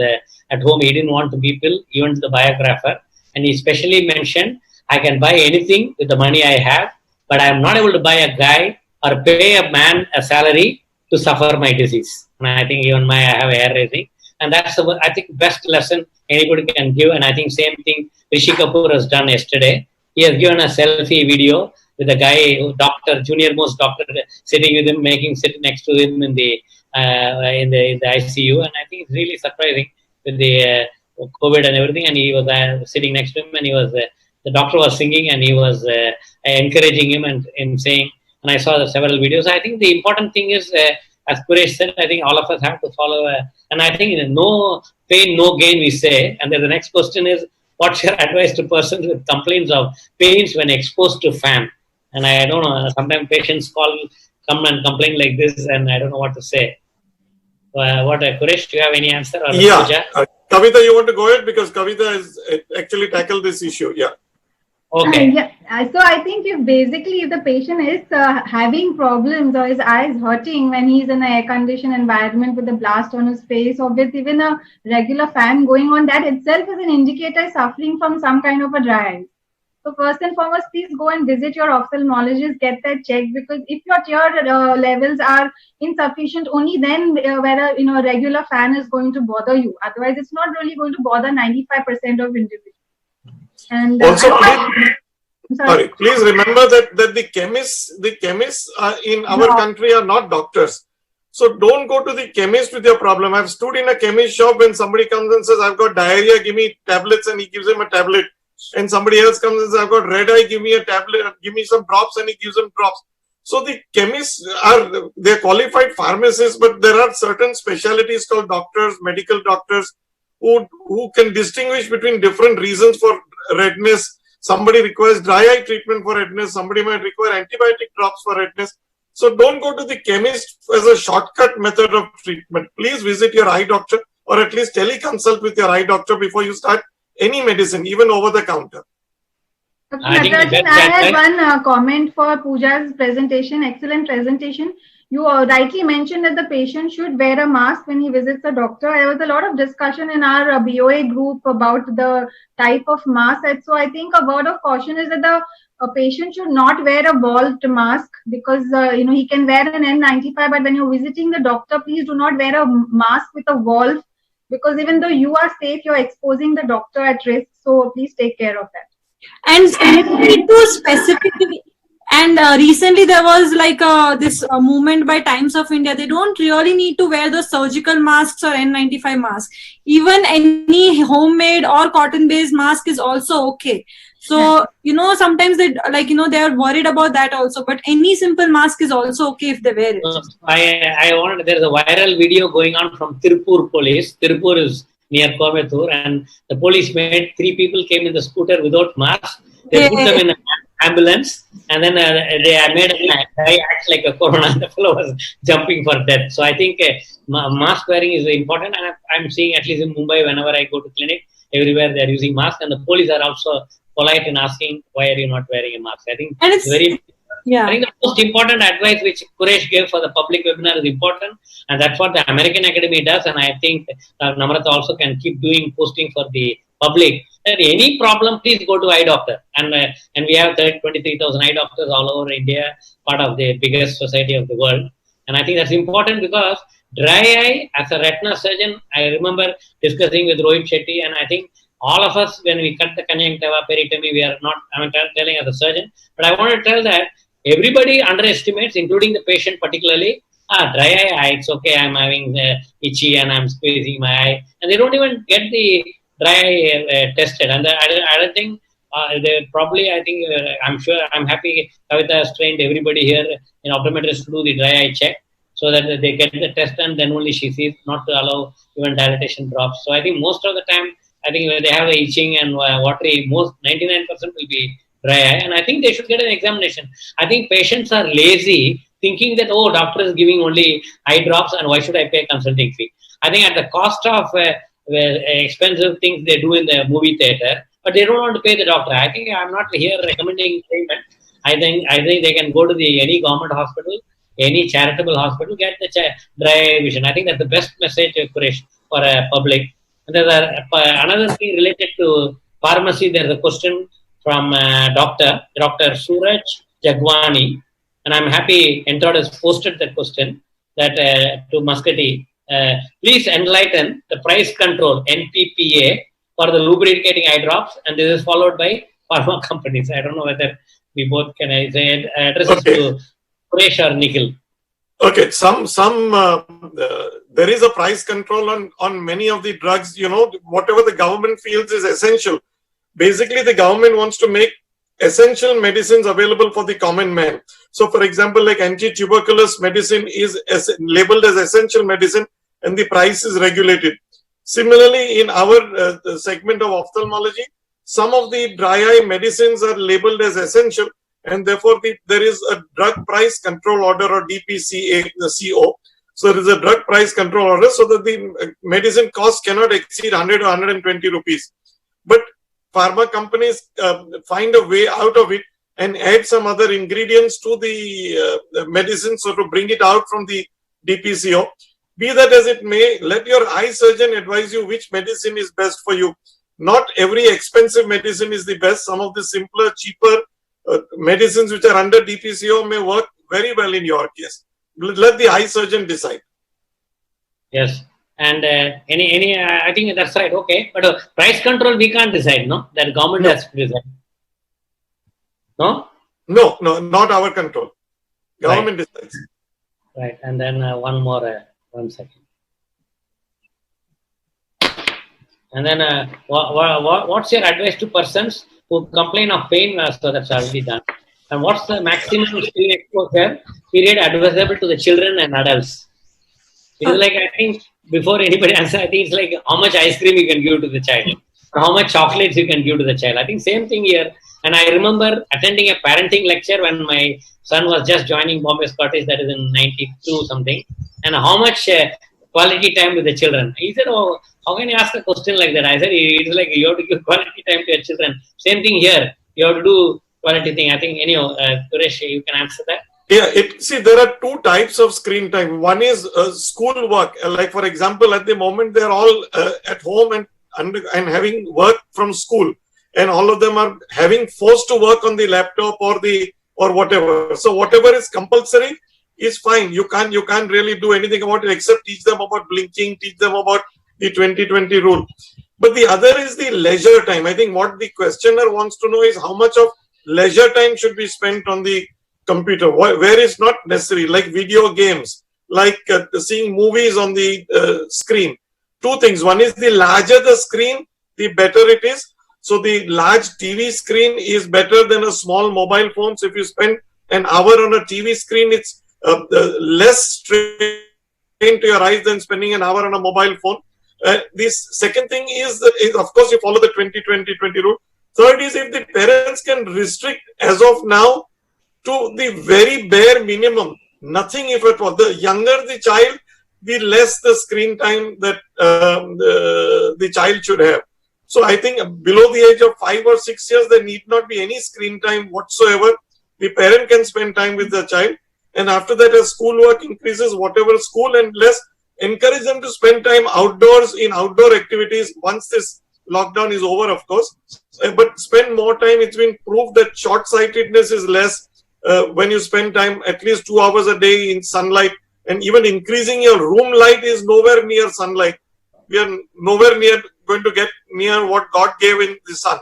at home, he didn't want people, even to the biographer, and he specially mentioned, I can buy anything with the money I have, but I am not able to buy a guy or pay a man a salary to suffer my disease. And I think even I have hair raising, and that's the, I think, best lesson anybody can give. And I think same thing Rishi Kapoor has done yesterday. He has given a selfie video with a guy, doctor, junior most doctor, sitting with him, sitting next to him in the ICU, and I think it's really surprising with the COVID and everything. And he was sitting next to him, and he was the doctor was singing, and he was encouraging him and saying. And I saw the several videos. I think the important thing is, as Quresh said, I think all of us have to follow. And I think no pain, no gain, we say. And then the next question is, what's your advice to persons with complaints of pains when exposed to fan? And I don't know. Sometimes patients come and complain like this, and I don't know what to say. Quresh, do you have any answer? Or yeah, Kavita, you want to go ahead because Kavita has actually tackled this issue. Yeah. Okay. So I think if the patient is having problems or his eyes hurting when he's in an air-conditioned environment with a blast on his face or with even a regular fan going on, that itself is an indicator suffering from some kind of a dry eye. So first and foremost, please go and visit your ophthalmologist, get that checked, because if your tear levels are insufficient, only then where a regular fan is going to bother you. Otherwise, it's not really going to bother 95% of individuals. And also, please remember that the chemists in our country are not doctors. So don't go to the chemist with your problem. I've stood in a chemist shop when somebody comes and says, I've got diarrhea, give me tablets, and he gives him a tablet. And somebody else comes and says, I've got red eye, give me a tablet, give me some drops, and he gives them drops. So the chemists they're qualified pharmacists, but there are certain specialties called doctors, medical doctors, who can distinguish between different reasons for redness. Somebody requires dry eye treatment for redness. Somebody might require antibiotic drops for redness. So don't go to the chemist as a shortcut method of treatment. Please visit your eye doctor, or at least teleconsult with your eye doctor before you start any medicine, even over the counter. I had one comment for Pooja's presentation. Excellent presentation. You rightly mentioned that the patient should wear a mask when he visits a doctor. There was a lot of discussion in our BOA group about the type of mask. And so I think a word of caution is that a patient should not wear a valved mask because he can wear an N95. But when you're visiting the doctor, please do not wear a mask with a valve, because even though you are safe, you're exposing the doctor at risk. So please take care of that. And to specifically. And recently there was like this movement by Times of India. They don't really need to wear the surgical masks or N95 masks. Even any homemade or cotton-based mask is also okay. So, sometimes they are worried about that also. But any simple mask is also okay if they wear it. There's a viral video going on from Tirupur police. Tirupur is near Coimbatore, and the police made 3 people came in the scooter without mask. They put them in an ambulance, and then they made a guy act like a corona. The fellow was jumping for death. So I think mask wearing is important, and I'm seeing, at least in Mumbai, whenever I go to clinic, everywhere they are using masks, and the police are also polite in asking, why are you not wearing a mask? I think it's very. I think the most important advice which Quresh gave for the public webinar is important, and that's what the American Academy does. And I think Namrata also can keep doing posting for the public. That any problem, please go to eye doctor. And we have 23,000 eye doctors all over India, part of the biggest society of the world. And I think that's important because dry eye, as a retina surgeon, I remember discussing with Rohit Shetty, and I think all of us, when we cut the conjunctiva, peritomy, we are not, I'm telling as a surgeon, but I want to tell that Everybody underestimates, including the patient particularly. Dry eye, it's okay. I'm having itchy and I'm squeezing my eye, and they don't even get the dry eye tested. And I don't think they probably. I think I'm sure. I'm happy Kavita has trained everybody here in optometrists to do the dry eye check, so that they get the test and then only she sees, not to allow even dilatation drops. So I think most of the time, I think when they have a itching and watery, most 99% will be dry eye, and I think they should get an examination. I think patients are lazy, thinking that, oh, doctor is giving only eye drops and why should I pay consulting fee? I think at the cost of expensive things they do in the movie theater, but they don't want to pay the doctor. I think I'm not here recommending payment. I think they can go to the any government hospital, any charitable hospital, get the dry eye vision. I think that's the best message, Kuresh, for public. And there's another thing related to pharmacy. There's a question from Dr. Suraj Jagwani, and I'm happy Entrod has posted that question that to Muscati. Please enlighten the price control NPPA for the lubricating eye drops, and this is followed by pharma companies. I don't know whether we both can say addresses to Suresh or Nikhil. Okay, there is a price control on many of the drugs. Whatever the government feels is essential. Basically, the government wants to make essential medicines available for the common man. So, for example, like anti-tuberculous medicine is labeled as essential medicine, and the price is regulated. Similarly, in our segment of ophthalmology, some of the dry eye medicines are labeled as essential, and therefore there is a drug price control order, or DPCA, the CO. So there is a drug price control order so that the medicine cost cannot exceed 100 or 120 rupees. But pharma companies find a way out of it and add some other ingredients to the medicine, so to bring it out from the DPCO. Be that as it may, let your eye surgeon advise you which medicine is best for you. Not every expensive medicine is the best. Some of the simpler, cheaper medicines which are under DPCO may work very well in your case. Let the eye surgeon decide. Yes. And I think that's right. Okay. But price control, we can't decide, no? That government has to decide. No? No, not our control. Government decides. Right. And then one more, 1 second. And then what's your advice to persons who complain of pain? So that's already done. And what's the maximum screen exposure period advisable to the children and adults? It is like, I think, before anybody answers, I think it's like how much ice cream you can give to the child, or how much chocolates you can give to the child. I think same thing here. And I remember attending a parenting lecture when my son was just joining Bombay Scottish, that is in 92 something. And how much quality time with the children. He said, oh, how can you ask a question like that? I said, it's like you have to give quality time to your children. Same thing here. You have to do quality thing. I think, anyhow, Suresh, you can answer that. Yeah, there are two types of screen time. One is school work. Like, for example, at the moment, they're all at home and having work from school. And all of them are having forced to work on the laptop or whatever. So whatever is compulsory is fine. You can't really do anything about it except teach them about blinking, teach them about the 20/20 rule. But the other is the leisure time. I think what the questioner wants to know is how much of leisure time should be spent on the computer, where it's not necessary, like video games, like seeing movies on the screen. Two things. One is, the larger the screen, the better it is. So the large TV screen is better than a small mobile phone. So if you spend an hour on a TV screen, it's less strain to your eyes than spending an hour on a mobile phone. This second thing is, of course, you follow the 20/20 rule. Third is, if the parents can restrict as of now to the very bare minimum, nothing if at all. The younger the child, the less the screen time that the child should have. So I think below the age of 5 or 6 years, there need not be any screen time whatsoever. The parent can spend time with the child. And after that, as schoolwork increases, whatever school, and less, encourage them to spend time outdoors in outdoor activities once this lockdown is over, of course. But spend more time. It's been proved that short-sightedness is less when you spend time at least 2 hours a day in sunlight. And even increasing your room light is nowhere near sunlight. We are nowhere near going to get near what God gave in the sun.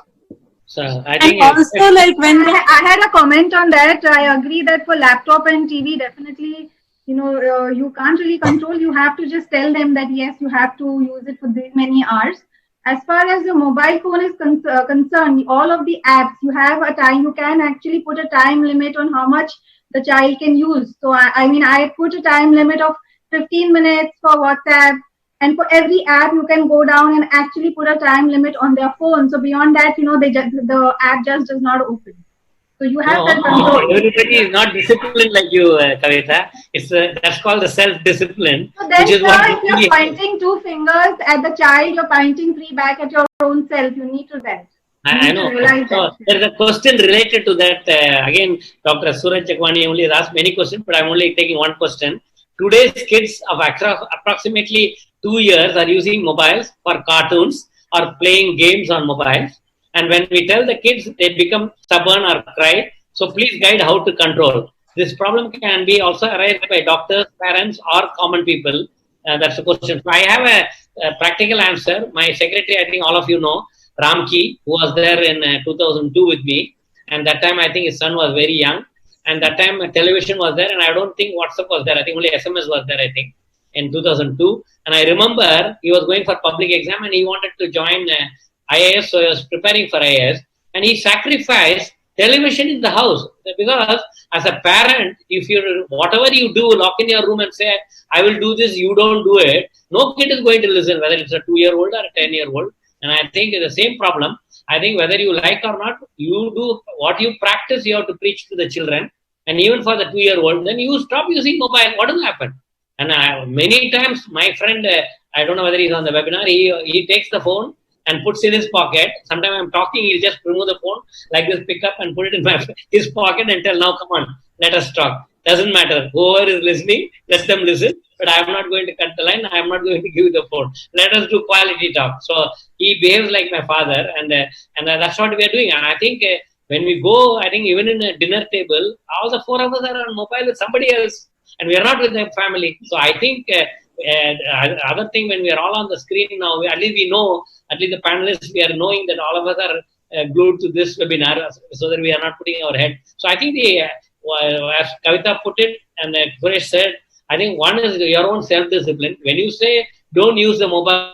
So I And think also, like when I had a comment on that. I agree that for laptop and TV, definitely, you can't really control. You have to just tell them that yes, you have to use it for this many hours. As far as the mobile phone is concerned, all of the apps, you have a time. You can actually put a time limit on how much the child can use. So I mean, I put a time limit of 15 minutes for WhatsApp, and for every app you can go down and actually put a time limit on their phone. So beyond that, the app just does not open. So you have that control. everybody is not disciplined like you, Kavita. It's that's called the self-discipline, So which then, is sir, what if you're pointing two fingers at the child, you're pointing three back at your own self. You need to that. You I need to know. realize So that. there is a question related to that. Again, Dr. Suraj Chakwani only has asked many questions, but I'm only taking one question. Today's kids of approximately 2 years are using mobiles for cartoons or playing games on mobiles. And when we tell the kids, they become stubborn or cry. So please guide how to control. This problem can be also arise by doctors, parents, or common people. That's the question. So I have a practical answer. My secretary, I think all of you know, Ramki, who was there in 2002 with me. And that time, I think his son was very young. And that time, television was there. And I don't think WhatsApp was there. I think only SMS was there, I think, in 2002. And I remember he was going for public exam and he wanted to join IAS. So he was preparing for IAS. And he sacrificed television in the house. Because as a parent, if you whatever you do, lock in your room and say, I will do this, you don't do it, no kid is going to listen, whether it's a 2-year-old or a 10-year-old. And I think the same problem. I think whether you like or not, you do what you practice, you have to preach to the children. And even for the 2-year-old, then you stop using mobile. What will happen? And many times, my friend, I don't know whether he's on the webinar, he takes the phone and puts in his pocket. Sometimes I'm talking, he'll just remove the phone like this, pick up and put it in his pocket and tell, now come on, let us talk. Doesn't matter. Whoever is listening, let them listen. But I am not going to cut the line. I am not going to give you the phone. Let us do quality talk. So he behaves like my father, and that's what we are doing. And I think when we go, I think even in a dinner table, all the four of us are on mobile with somebody else, and we are not with the family. So I think other thing, when we are all on the screen now, at least we know, at least the panelists, we are knowing that all of us are glued to this webinar, so that we are not putting our head. So I think as Kavita put it, and Suresh said, I think one is your own self-discipline. When you say don't use the mobile,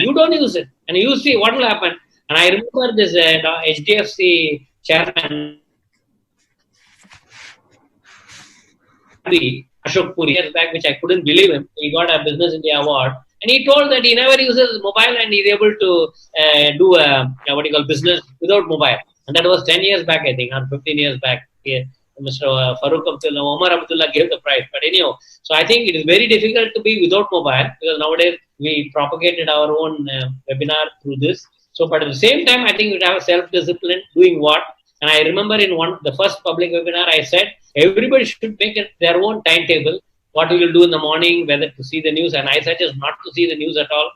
you don't use it, and you see what will happen. And I remember this HDFC chairman Ashok Puri years back, which I couldn't believe him. He got a Business India award, and he told that he never uses mobile and he's able to do what you call business without mobile. And that was 10 years back, I think, or 15 years back. Yeah. Mr. Farooq Abdullah, Omar Abdullah gave the prize. But anyhow, so I think it is very difficult to be without mobile, because nowadays we propagated our own webinar through this. So, but at the same time, I think we have self-discipline, doing what. And I remember in the first public webinar, I said everybody should make it their own timetable. What we will do in the morning, whether to see the news, and I suggest not to see the news at all.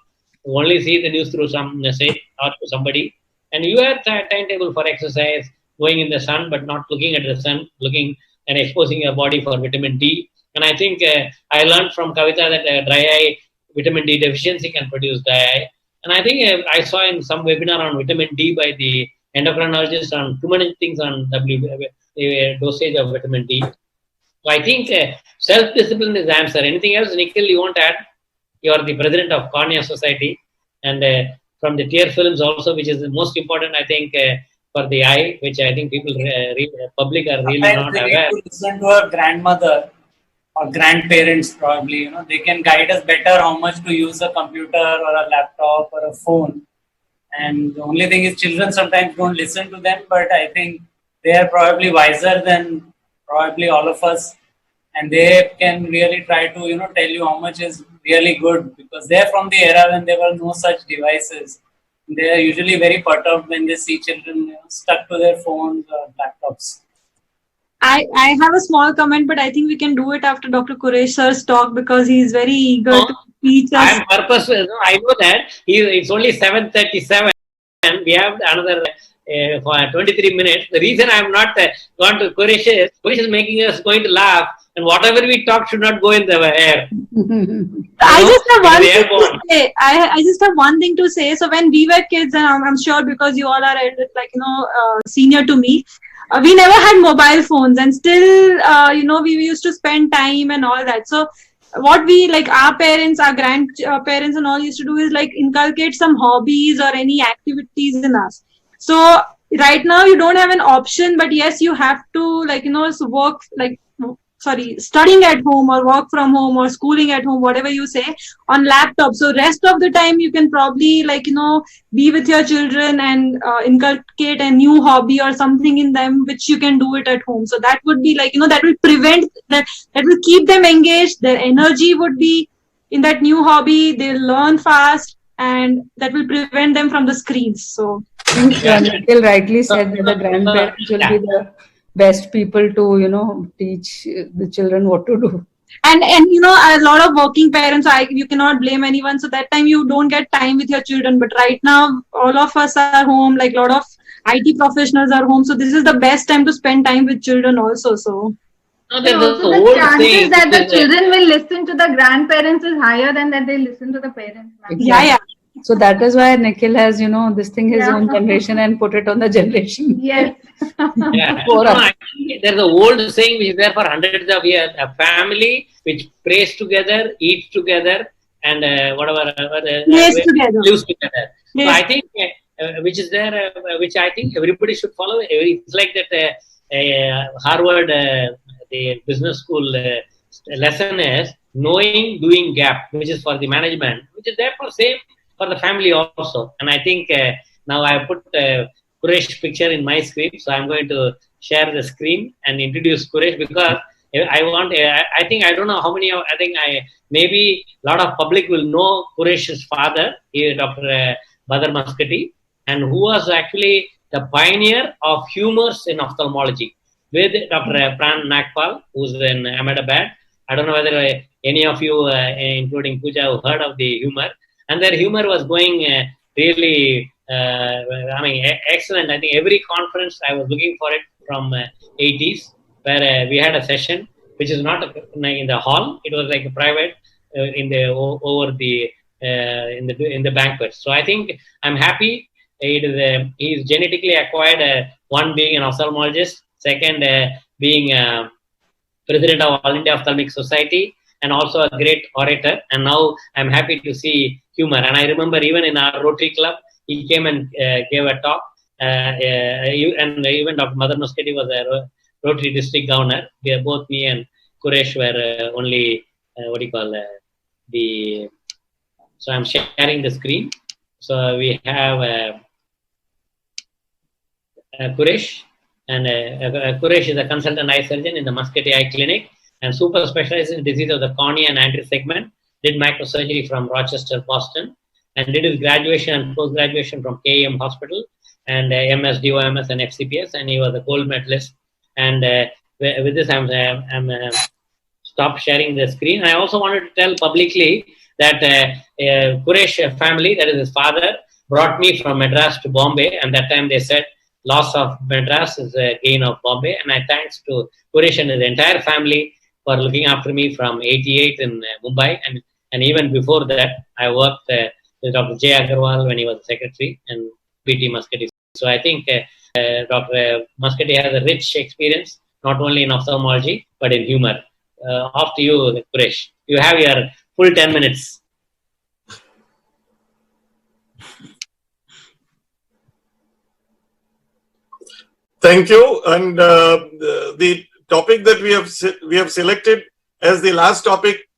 Only see the news through some message or to somebody. And you have a timetable for exercise, going in the sun, but not looking at the sun, looking and exposing your body for vitamin D. And I think I learned from Kavita that dry eye, vitamin D deficiency can produce dry eye. And I think I saw in some webinar on vitamin D by the endocrinologist on too many things on dosage of vitamin D. So I think self-discipline is the answer. Anything else, Nikhil, you want to add? You are the president of Cornea Society, and from the tear films also, which is the most important, I think, for the eye, which I think people, public are really not aware. To listen to our grandmother or grandparents, probably, they can guide us better how much to use a computer or a laptop or a phone. And the only thing is, children sometimes don't listen to them, but I think they are probably wiser than probably all of us, and they can really try to tell you how much is really good, because they're from the era when there were no such devices. They are usually very perturbed when they see children stuck to their phones or laptops. I have a small comment, but I think we can do it after Dr. Quresh sir's talk, because he is very eager to teach us. I am purpose. I know that it's only 7:37. We have another for 23 minutes. The reason I am not gone to Quresh is making us going to laugh, and whatever we talk should not go in the air. I just have one They are thing to say. I just have one thing to say. So when we were kids, and I'm sure because you all are senior to me, we never had mobile phones, and still we used to spend time and all that. So what we like our parents, our grandparents, and all used to do is like inculcate some hobbies or any activities in us. So right now you don't have an option, but yes, you have to work studying at home or work from home or schooling at home, whatever you say, on laptop. So rest of the time you can probably be with your children and inculcate a new hobby or something in them which you can do it at home. So that would be that will prevent that will keep them engaged. Their energy would be in that new hobby. They'll learn fast, and that will prevent them from the screens. So Nikhil rightly said that the grandparents will be the best people to teach the children what to do. And a lot of working parents, you cannot blame anyone. So that time you don't get time with your children. But right now, all of us are home. Like a lot of IT professionals are home. So this is the best time to spend time with children also. So. No, So also the chances that the children will listen to the grandparents is higher than that they listen to the parents. Exactly. Yeah. So that is why Nikhil has, this thing, his own generation, and put it on the generation. Yes. There's an old saying which is there for hundreds of years: a family which prays together, eats together, and lives together. So I think which is there, which I think everybody should follow. It's like that Harvard the business school lesson is knowing, doing gap, which is for the management, which is there for same for the family also. And I think now I put Quresh picture in my screen, so I'm going to share the screen and introduce Quresh, because I think I don't know how many. I think maybe a lot of public will know Quresh's father, Dr. Badar Maskati, and who was actually the pioneer of humors in ophthalmology, with Dr. Pran Nagpal, who's in Ahmedabad. I don't know whether any of you, including Pooja, have heard of the humor. And their humor was going really, excellent. I think every conference I was looking for it from 80s, where we had a session, which is not in the hall. It was like a private in the banquet. So I think I'm happy. He's genetically acquired, one being an ophthalmologist, second being president of All India Ophthalmic Society, and also a great orator. And now I'm happy to see humor. And I remember even in our Rotary Club, he came and gave a talk. And even Dr. Madar Musketi was a Rotary district governor. Both me and Quresh were only, so I'm sharing the screen. So we have Quresh. And Quresh is a consultant eye surgeon in the Musketi Eye Clinic and super specialized in disease of the cornea and anterior segment. Did microsurgery from Rochester, Boston, and did his graduation and post-graduation from KEM Hospital and MS, DOMS, and FCPS, and he was a gold medalist. And with this, I'm stop sharing the screen. I also wanted to tell publicly that Quresh family, that is his father, brought me from Madras to Bombay, and that time they said, loss of Madras is a gain of Bombay. And I thanks to Quresh and his entire family for looking after me from 88 in Mumbai. And even before that, I worked with Dr. J. Agarwal when he was secretary and PT Musketi. So I think Dr. Musketi has a rich experience, not only in ophthalmology, but in humor. Off to you, Quresh. You have your full 10 minutes. Thank you. And the topic that we have selected as the last topic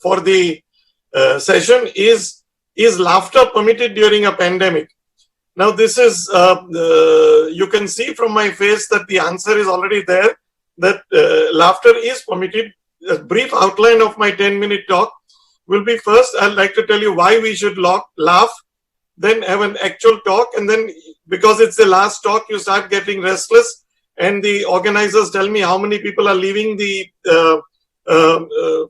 for the session is laughter permitted during a pandemic? Now, this is you can see from my face that the answer is already there, that laughter is permitted. A brief outline of my 10-minute talk will be: first, I'd like to tell you why we should laugh, then have an actual talk, and then, because it's the last talk, you start getting restless, and the organizers tell me how many people are leaving the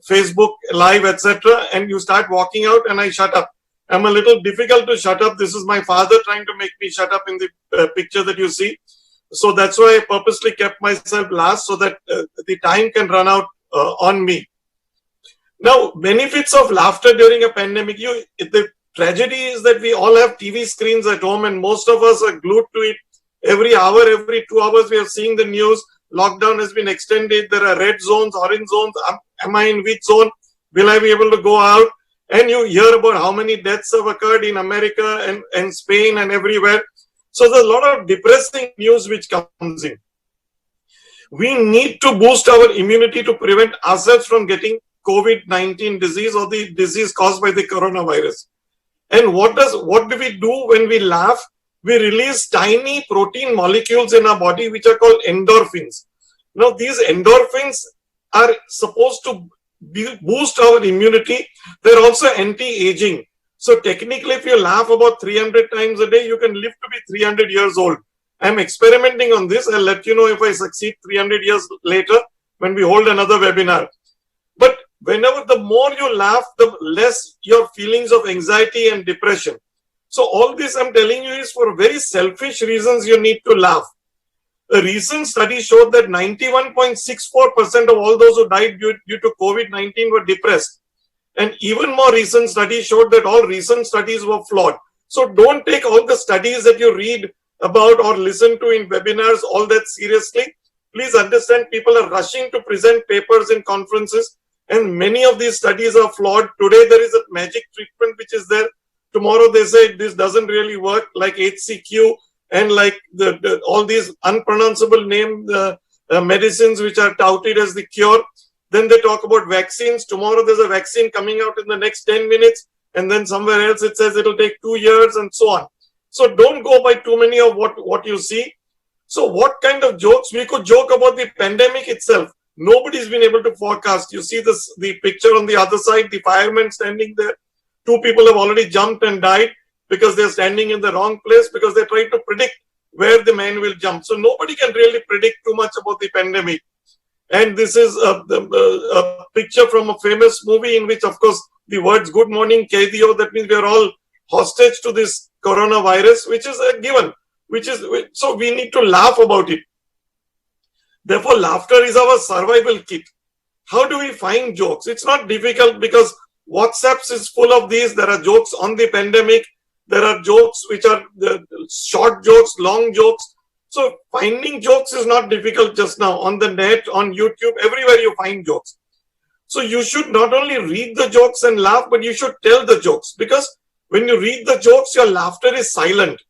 Facebook live, etc., and you start walking out, and I shut up. I'm a little difficult to shut up. This is my father trying to make me shut up in the picture that you see. So that's why I purposely kept myself last so that the time can run out on me. Now, benefits of laughter during a pandemic. The tragedy is that we all have TV screens at home and most of us are glued to it. Every hour, every 2 hours, we are seeing the news. Lockdown has been extended. There are red zones, orange zones. Am I in which zone? Will I be able to go out? And you hear about how many deaths have occurred in America and Spain and everywhere. So there's a lot of depressing news which comes in. We need to boost our immunity to prevent ourselves from getting COVID-19 disease or the disease caused by the coronavirus. And what do we do when we laugh? We release tiny protein molecules in our body which are called endorphins. Now these endorphins are supposed to boost our immunity. They're also anti-aging. So technically, if you laugh about 300 times a day, you can live to be 300 years old. I'm experimenting on this. I'll let you know if I succeed 300 years later when we hold another webinar. But whenever the more you laugh, the less your feelings of anxiety and depression. So all this I'm telling you is for very selfish reasons you need to laugh. A recent study showed that 91.64% of all those who died due to COVID-19 were depressed. And even more recent studies showed that all recent studies were flawed. So don't take all the studies that you read about or listen to in webinars all that seriously. Please understand people are rushing to present papers in conferences and many of these studies are flawed. Today there is a magic treatment which is there. Tomorrow they say this doesn't really work, like HCQ and like all these unpronounceable name medicines which are touted as the cure. Then they talk about vaccines. Tomorrow there's a vaccine coming out in the next 10 minutes. And then somewhere else it says it'll take 2 years and so on. So don't go by too many of what you see. So what kind of jokes? We could joke about the pandemic itself. Nobody's been able to forecast. You see the picture on the other side, the firemen standing there. 2 people have already jumped and died because they're standing in the wrong place because they tried to predict where the man will jump. So nobody can really predict too much about the pandemic. And this is a picture from a famous movie in which, of course, the words "Good morning, Kaidiyo," that means we are all hostage to this coronavirus, which is a given. So we need to laugh about it. Therefore, laughter is our survival kit. How do we find jokes? It's not difficult because WhatsApps is full of these. There are jokes on the pandemic. There are jokes which are short jokes, long jokes. So finding jokes is not difficult just now. On the net, on YouTube, everywhere you find jokes. So you should not only read the jokes and laugh, but you should tell the jokes. Because when you read the jokes, your laughter is silent.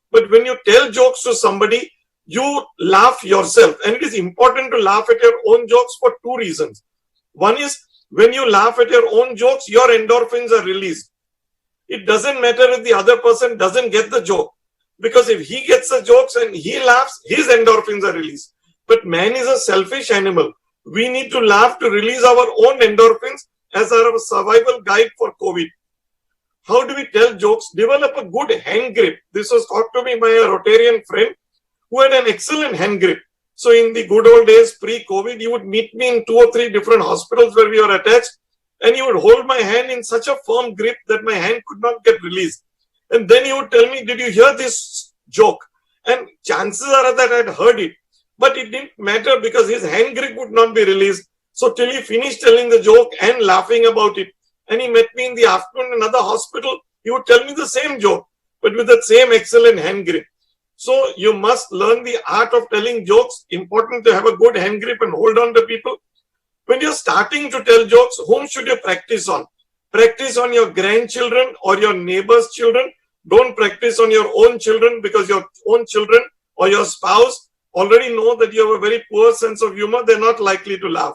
But when you tell jokes to somebody, you laugh yourself. And it is important to laugh at your own jokes for 2 reasons. One is, when you laugh at your own jokes, your endorphins are released. It doesn't matter if the other person doesn't get the joke. Because if he gets the jokes and he laughs, his endorphins are released. But man is a selfish animal. We need to laugh to release our own endorphins as our survival guide for COVID. How do we tell jokes? Develop a good hand grip. This was taught to me by a Rotarian friend who had an excellent hand grip. So in the good old days, pre-COVID, he would meet me in 2 or 3 different hospitals where we were attached. And he would hold my hand in such a firm grip that my hand could not get released. And then he would tell me, did you hear this joke? And chances are that I'd heard it. But it didn't matter because his hand grip would not be released. So till he finished telling the joke and laughing about it, and he met me in the afternoon in another hospital, he would tell me the same joke, but with that same excellent hand grip. So you must learn the art of telling jokes. Important to have a good hand grip and hold on to people. When you're starting to tell jokes, whom should you practice on? Practice on your grandchildren or your neighbor's children. Don't practice on your own children because your own children or your spouse already know that you have a very poor sense of humor. They're not likely to laugh.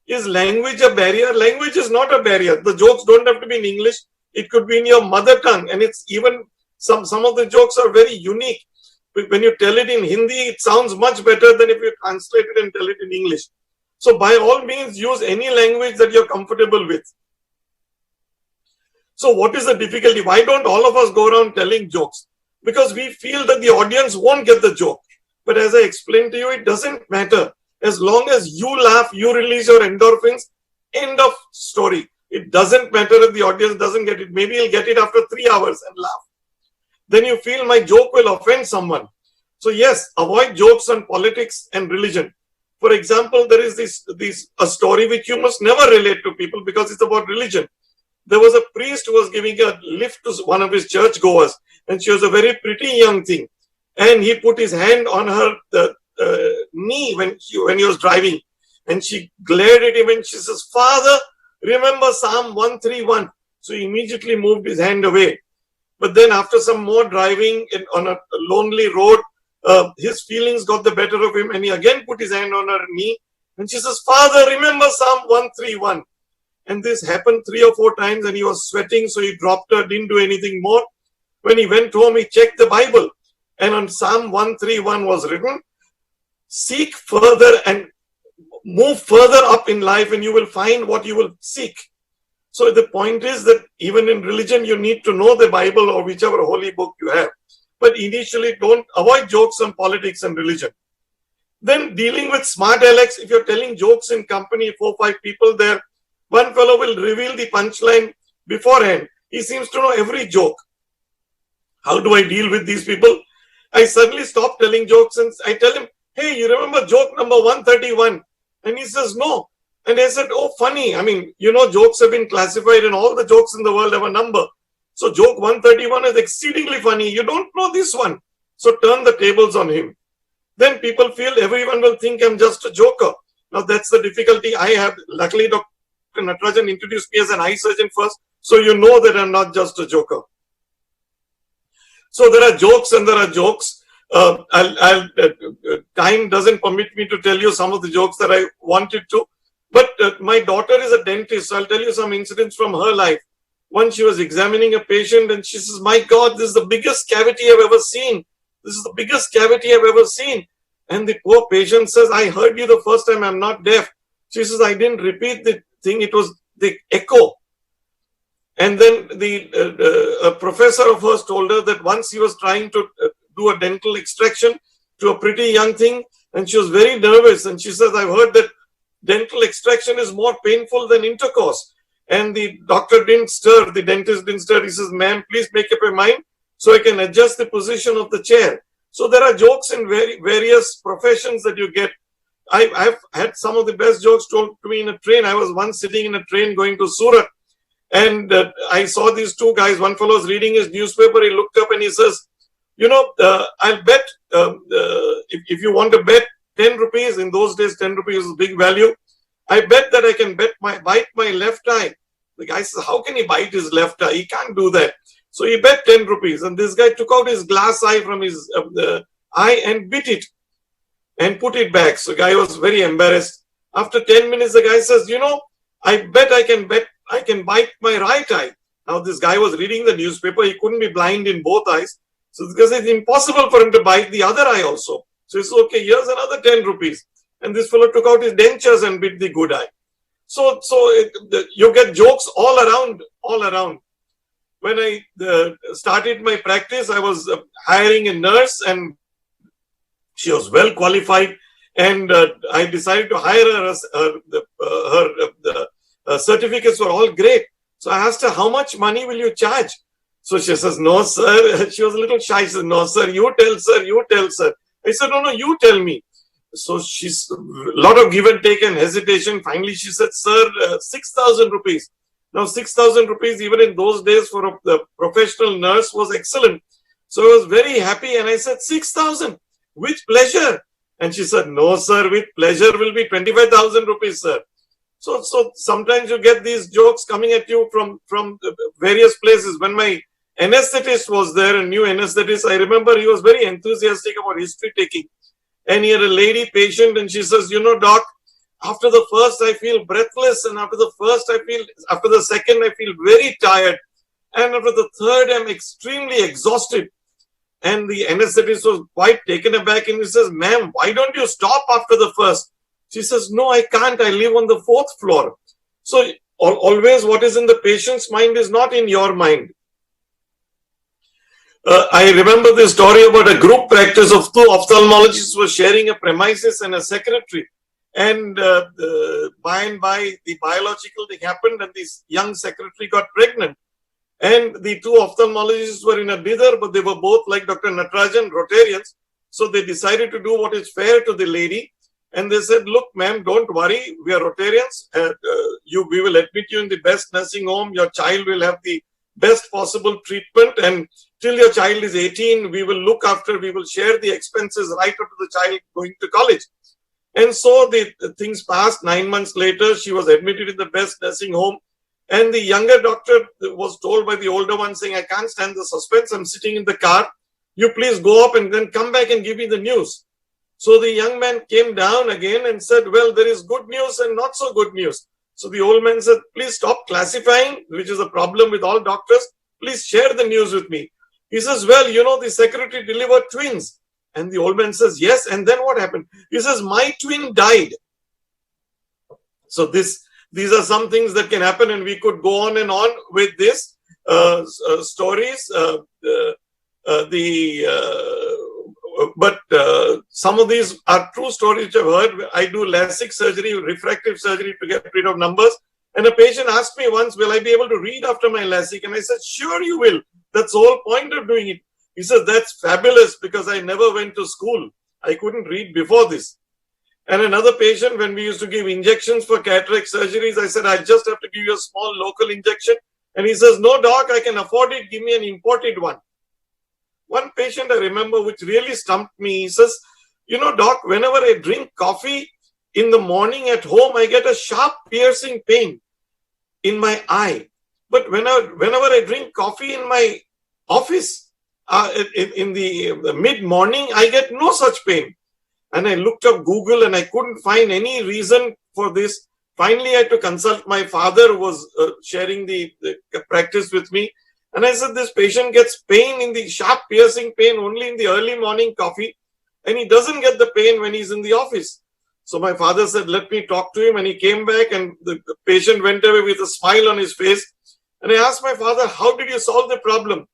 Is language a barrier? Language is not a barrier. The jokes don't have to be in English. It could be in your mother tongue. And it's even, some of the jokes are very unique. When you tell it in Hindi, it sounds much better than if you translate it and tell it in English. So by all means, use any language that you're comfortable with. So what is the difficulty? Why don't all of us go around telling jokes? Because we feel that the audience won't get the joke. But as I explained to you, it doesn't matter. As long as you laugh, you release your endorphins, end of story. It doesn't matter if the audience doesn't get it. Maybe he'll get it after 3 hours and laugh. Then you feel my joke will offend someone. So yes, avoid jokes on politics and religion. For example, there is a story which you must never relate to people because it's about religion. There was a priest who was giving a lift to one of his churchgoers, and she was a very pretty young thing. And he put his hand on her knee when he was driving, and she glared at him and she says, "Father, remember Psalm 131." So he immediately moved his hand away. But then after some more driving on a lonely road, his feelings got the better of him, and he again put his hand on her knee, and she says, "Father, remember Psalm 131." And this happened 3 or 4 times, and he was sweating, so he dropped her, didn't do anything more. When he went home, he checked the Bible, and on Psalm 131 was written, "Seek further and move further up in life, and you will find what you will seek." So the point is that even in religion, you need to know the Bible or whichever holy book you have. But initially, don't avoid jokes on politics and religion. Then dealing with smart Alex, if you're telling jokes in company, 4 or 5 people there, one fellow will reveal the punchline beforehand. He seems to know every joke. How do I deal with these people? I suddenly stop telling jokes and I tell him, "Hey, you remember joke number 131? And he says, "No." And I said, "Oh, funny. I mean, jokes have been classified and all the jokes in the world have a number. So joke 131 is exceedingly funny. You don't know this one." So turn the tables on him. Then people feel everyone will think I'm just a joker. Now that's the difficulty I have. Luckily, Dr. Natarajan introduced me as an eye surgeon first. So you know that I'm not just a joker. So there are jokes and there are jokes. Time doesn't permit me to tell you some of the jokes that I wanted to. But my daughter is a dentist. So I'll tell you some incidents from her life. Once she was examining a patient and she says, "My God, this is the biggest cavity I've ever seen. This is the biggest cavity I've ever seen." And the poor patient says, "I heard you the first time. I'm not deaf." She says, "I didn't repeat the thing. It was the echo." And then a professor of hers told her that once he was trying to do a dental extraction to a pretty young thing, and she was very nervous. And she says, "I've heard that dental extraction is more painful than intercourse." And the doctor didn't stir, the dentist didn't stir. He says, "Ma'am, please make up your mind so I can adjust the position of the chair." So there are jokes in various professions that you get. I've had some of the best jokes told to me in a train. I was once sitting in a train going to Surat, and I saw these 2 guys. One fellow was reading his newspaper. He looked up and he says, "I'll bet, if you want to bet 10 rupees, in those days 10 rupees was big value. I bet that I can bite my left eye." The guy says, "How can he bite his left eye? He can't do that." So he bet 10 rupees. And this guy took out his glass eye from his eye and bit it and put it back. So the guy was very embarrassed. After 10 minutes, the guy says, "I bet I can bite my right eye." Now this guy was reading the newspaper. He couldn't be blind in both eyes. So because it's impossible for him to bite the other eye also. So he said, "Okay, here's another 10 rupees. And this fellow took out his dentures and bit the good eye. So you get jokes all around. When I started my practice, I was hiring a nurse, and she was well qualified. And I decided to hire her. Her certificates were all great. So I asked her, "How much money will you charge?" So she says, "No, sir." She was a little shy. She said, "No, sir, you tell, sir, you tell, sir." I said, "No, you tell me." So she's a lot of give and take and hesitation. Finally, she said, "Sir, 6,000 rupees. Now, 6,000 rupees, even in those days for a professional nurse, was excellent. So I was very happy. And I said, 6,000 with pleasure. And she said, "No, sir, with pleasure will be 25,000 rupees, sir." So sometimes you get these jokes coming at you from various places. When my anesthetist was there, a new anesthetist, I remember he was very enthusiastic about history taking. And he had a lady patient, and she says, "Doc, after the first I feel breathless, and after the second I feel very tired, and after the third I'm extremely exhausted." And the anesthetist was quite taken aback, and he says, "Ma'am, why don't you stop after the first?" She says, "No, I can't. I live on the 4th floor." So always what is in the patient's mind is not in your mind. I remember this story about a group practice of 2 ophthalmologists were sharing a premises and a secretary. And by and by, the biological thing happened, and this young secretary got pregnant. And the two ophthalmologists were in a dither, but they were both, like Dr. Natarajan, Rotarians. So they decided to do what is fair to the lady. And they said, look, ma'am, don't worry. We are Rotarians. We will admit you in the best nursing home. Your child will have the best possible treatment. And till your child is 18, we will look after, we will share the expenses right up to the child going to college. And so the things passed. 9 months later, she was admitted in the best nursing home. And the younger doctor was told by the older one saying, I can't stand the suspense. I'm sitting in the car. You please go up and then come back and give me the news. So the young man came down again and said, well, there is good news and not so good news. So the old man said, please stop classifying, which is a problem with all doctors. Please share the news with me. He says, well, you know, the secretary delivered twins. And the old man says, yes. And then what happened? He says, my twin died. So these are some things that can happen, and we could go on and on with this stories. But some of these are true stories which I've heard. I do LASIK surgery, refractive surgery to get rid of numbers. And a patient asked me once, will I be able to read after my LASIK? And I said, sure you will. That's the whole point of doing it. He says, that's fabulous because I never went to school. I couldn't read before this. And another patient, when we used to give injections for cataract surgeries, I said, I just have to give you a small local injection. And he says, no, doc, I can afford it. Give me an imported one. One patient I remember which really stumped me. He says, you know, doc, whenever I drink coffee in the morning at home, I get a sharp piercing pain in my eye. But whenever I drink coffee in my office in the mid-morning, I get no such pain. And I looked up Google and I couldn't find any reason for this. Finally, I had to consult my father, who was sharing the practice with me. And I said, this patient gets pain in the sharp piercing pain only in the early morning coffee. And he doesn't get the pain when he's in the office. So my father said, let me talk to him. And he came back and the patient went away with a smile on his face. And I asked my father, how did you solve the problem?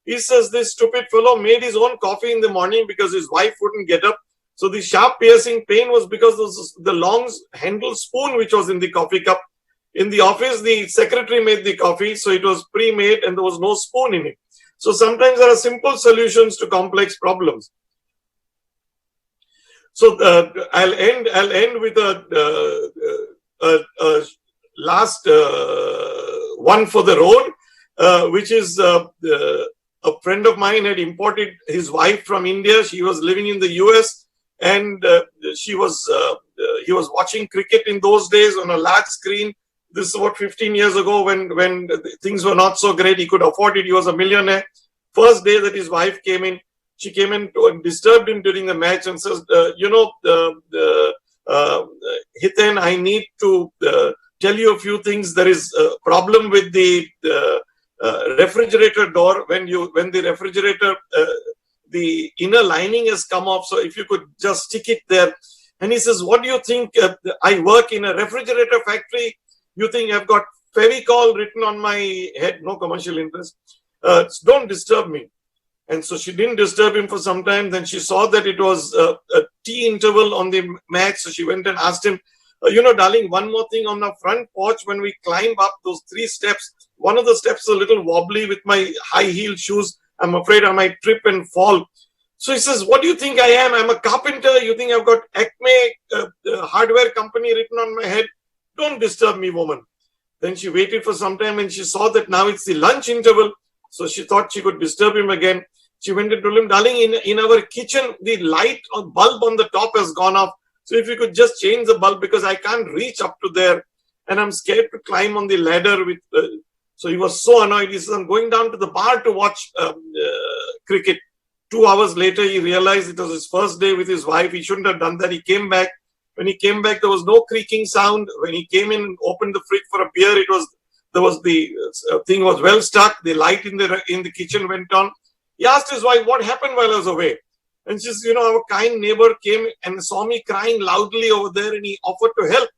He says, this stupid fellow made his own coffee in the morning because his wife wouldn't get up. So the sharp piercing pain was because of the long handle spoon which was in the coffee cup. In the office, the secretary made the coffee, so it was pre-made and there was no spoon in it. So sometimes there are simple solutions to complex problems. So I'll end with a last one for the road, which is a friend of mine had imported his wife from India. She was living in the US. And he was watching cricket in those days on a large screen. This is about 15 years ago when things were not so great. He could afford it. He was a millionaire. First day that his wife came in, she came in and disturbed him during the match and says, Hiten, I need to tell you a few things. There is a problem with the refrigerator door. When the refrigerator the inner lining has come off, so if you could just stick it there. And he says, what do you think? I work in a refrigerator factory. You think I've got Fevicol written on my head? No commercial interest. Don't disturb me. And so she didn't disturb him for some time. Then she saw that it was a tea interval on the mat. So she went and asked him, darling, one more thing on the front porch, when we climb up those 3 steps, one of the steps is a little wobbly with my high heel shoes. I'm afraid I might trip and fall. So he says, what do you think I am? I'm a carpenter. You think I've got Acme hardware company written on my head? Don't disturb me, woman. Then she waited for some time and she saw that now it's the lunch interval. So she thought she could disturb him again. She went and told him, darling, in our kitchen, the light or bulb on the top has gone off. So if you could just change the bulb because I can't reach up to there. And I'm scared to climb on the ladder with... So he was so annoyed. He says, I'm going down to the bar to watch cricket. 2 hours later, he realized it was his first day with his wife. He shouldn't have done that. He came back. When he came back, there was no creaking sound. When he came in and opened the fridge for a beer, the thing was well stuck. The light in the kitchen went on. He asked his wife, what happened while I was away? And she says, our kind neighbor came and saw me crying loudly over there and he offered to help.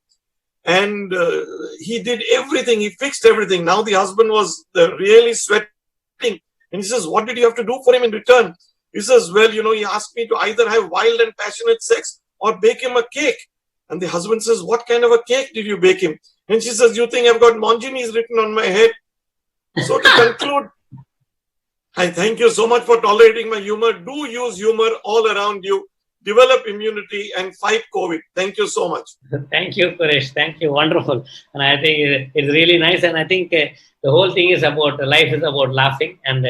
And he did everything. He fixed everything. Now the husband was really sweating. And he says, what did you have to do for him in return? He says, well, he asked me to either have wild and passionate sex or bake him a cake. And the husband says, what kind of a cake did you bake him? And she says, you think I've got Monginis written on my head? So to conclude, I thank you so much for tolerating my humor. Do use humor all around you. Develop immunity and fight COVID. Thank you so much. Thank you, Suresh. Thank you. Wonderful. And I think it's really nice. And I think the whole thing is about, life is about laughing. And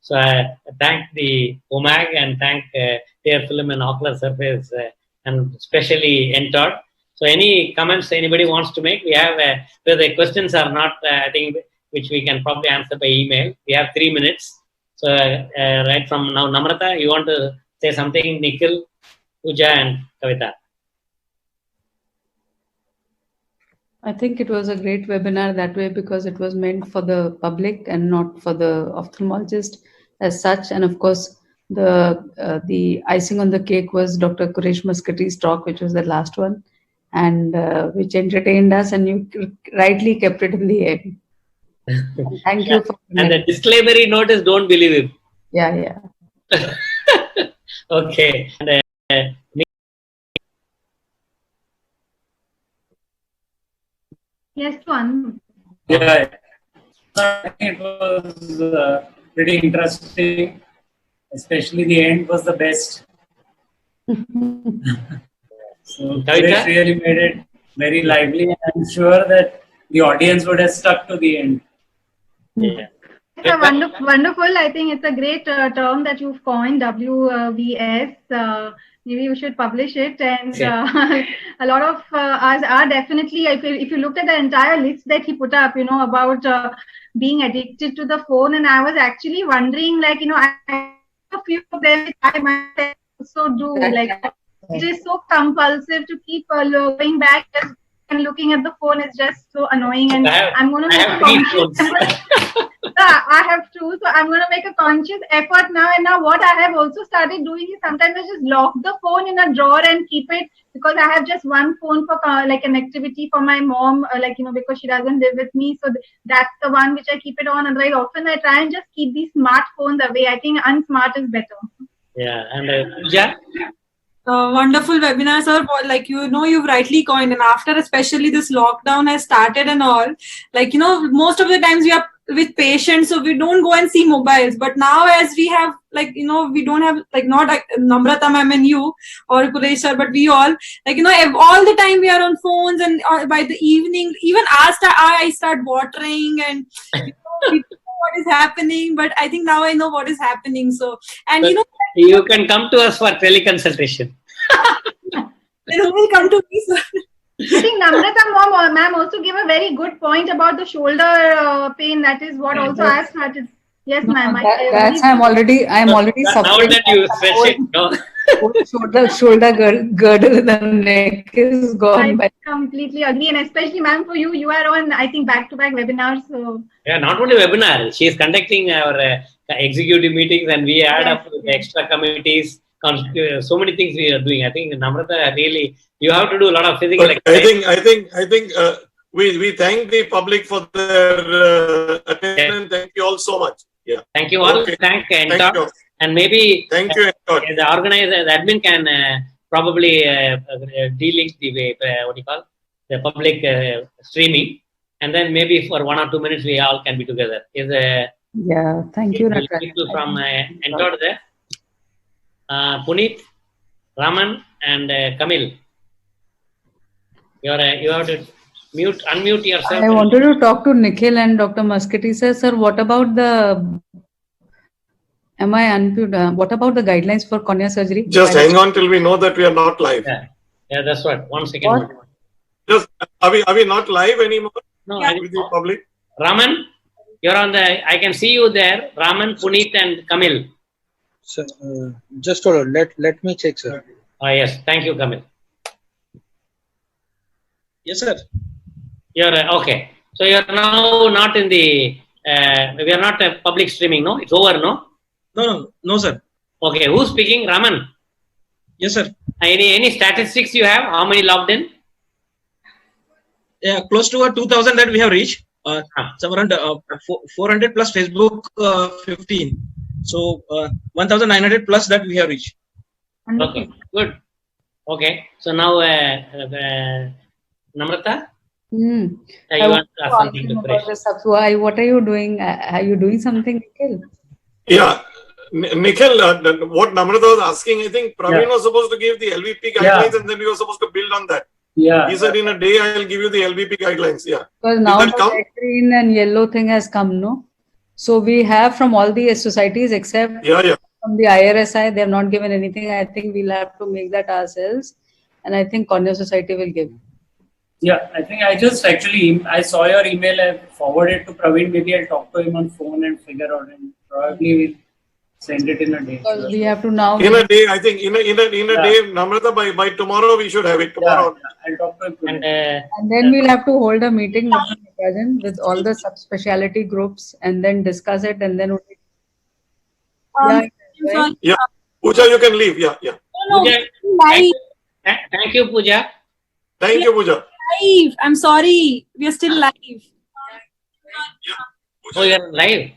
so I thank the OMAG and thank Tear Film and Ocular Surface and especially Entourage. So any comments anybody wants to make, we have, where the questions are not, I think, which we can probably answer by email. We have 3 minutes. So right from now, Namrata, you want to say something? Nikhil, Pooja and Kavita. I think it was a great webinar that way because it was meant for the public and not for the ophthalmologist as such. And of course, the icing on the cake was Dr. Quresh Muscati's talk, which was the last one, and which entertained us, and you rightly kept it in the end. And thank you for And the disclaimer note is don't believe him. Yeah. Okay. And, Yes, one. Yeah, it was pretty interesting. Especially the end was the best. So Suresh really made it very lively, and I'm sure that the audience would have stuck to the end. Yeah. It's a wonderful. I think it's a great term that you've coined, WVS. Maybe you should publish it. And a lot of us are definitely, if you looked at the entire list that he put up, about being addicted to the phone. And I was actually wondering, I a few of them I myself also do. It is so compulsive to keep going back and looking at the phone is just so annoying. And I'm going to make a conscious I have two, so I'm going to make a conscious effort now. And now what I have also started doing is sometimes I just lock the phone in a drawer and keep it, because I have just one phone for connectivity for my mom, because she doesn't live with me. So that's the one which I keep it on. Otherwise, often I try and just keep these smartphones away. I think unsmart is better. Yeah, and Pooja? Wonderful webinar, sir. You've rightly coined, and after especially this lockdown has started and all, most of the times we are with patients, so we don't go and see mobiles. But now, as we have, we don't have, not like Namrata ma'am and you or Quresh sir, but we all, all the time we are on phones, and by the evening, even I start watering and what is happening. But I think now I know what is happening. So, and you can come to us for teleconsultation. Then who will come to me, sir? I think Namrata ma'am also gave a very good point about the shoulder pain. That is what also I started. Yes, ma'am. I'm already suffering. Now that you stretch it, shoulder girdle in the neck is gone. I completely agree, and especially, ma'am, for you are on, I think, back-to-back webinars. So yeah, not only webinar, she is conducting our executive meetings, and we add up the extra committees. So many things we are doing. I think Namrata, really, you have to do a lot of physical exercise. I think we thank the public for their attention. Thank you all so much. Yeah. Thank you all. Okay. Thank you. And maybe thank you. The organizer, the admin can probably de-link the the public streaming, and then maybe for 1 or 2 minutes we all can be together. Yeah, thank you. People from Entourage there. Puneet, Raman, and Kamil. You have to unmute yourself. I wanted to talk to Nikhil and Dr. Muscati. Sir, what about am I unmuted? What about the guidelines for cornea surgery? Just hang on till we know that we are not live. Yeah, that's what. 1 second. Just are we not live anymore? No, with the public. Raman, you're on the. I can see you there. Raman, Puneet, and Kamil. Sir, just hold on. Let me check, sir. Yes, thank you, Kamil. Yes, sir. You're okay. So you're now not in the. We are not public streaming. No, it's over. No, sir. Okay, who's speaking? Raman. Yes, sir. Any statistics you have? How many logged in? Yeah, close to 2,000 that we have reached. Some around 400 plus Facebook 15. So 1,900 plus that we have reached. Okay, good. Okay. So now, Namrata, Hmm. you I want want to to ask ask something him to about Suresh? the stuff. Why? What are you doing? Are you doing something, Nikhil? Yeah. Nikhil, what Namrata was asking, I think Praveen was supposed to give the LVP guidelines and then we were supposed to build on that. Yeah. He said in a day I'll give you the LVP guidelines. Yeah. Because Did now that the come? red, green, and yellow thing has come, no? So we have from all the societies except Yeah. from the IRSI, they have not given anything. I think we'll have to make that ourselves. And I think Cornea Society will give. Yeah, I think I just actually, I saw your email, I forwarded to Praveen. Maybe I'll talk to him on phone and figure out, and probably we'll send it in a day. Because we have to now. In a day, I think in a day, Namrata, by tomorrow we should have it. Tomorrow. I'll talk to him And today. And then we'll have to hold a meeting with the president, with all the subspecialty groups, and then discuss it, and then. Yeah, I'm right? sorry. Yeah. Pooja, you can leave. Yeah. No, Pooja, live. thank you, Pooja. Thank you, Pooja. Live. I'm sorry. We are still live. Yeah. Oh, you're live.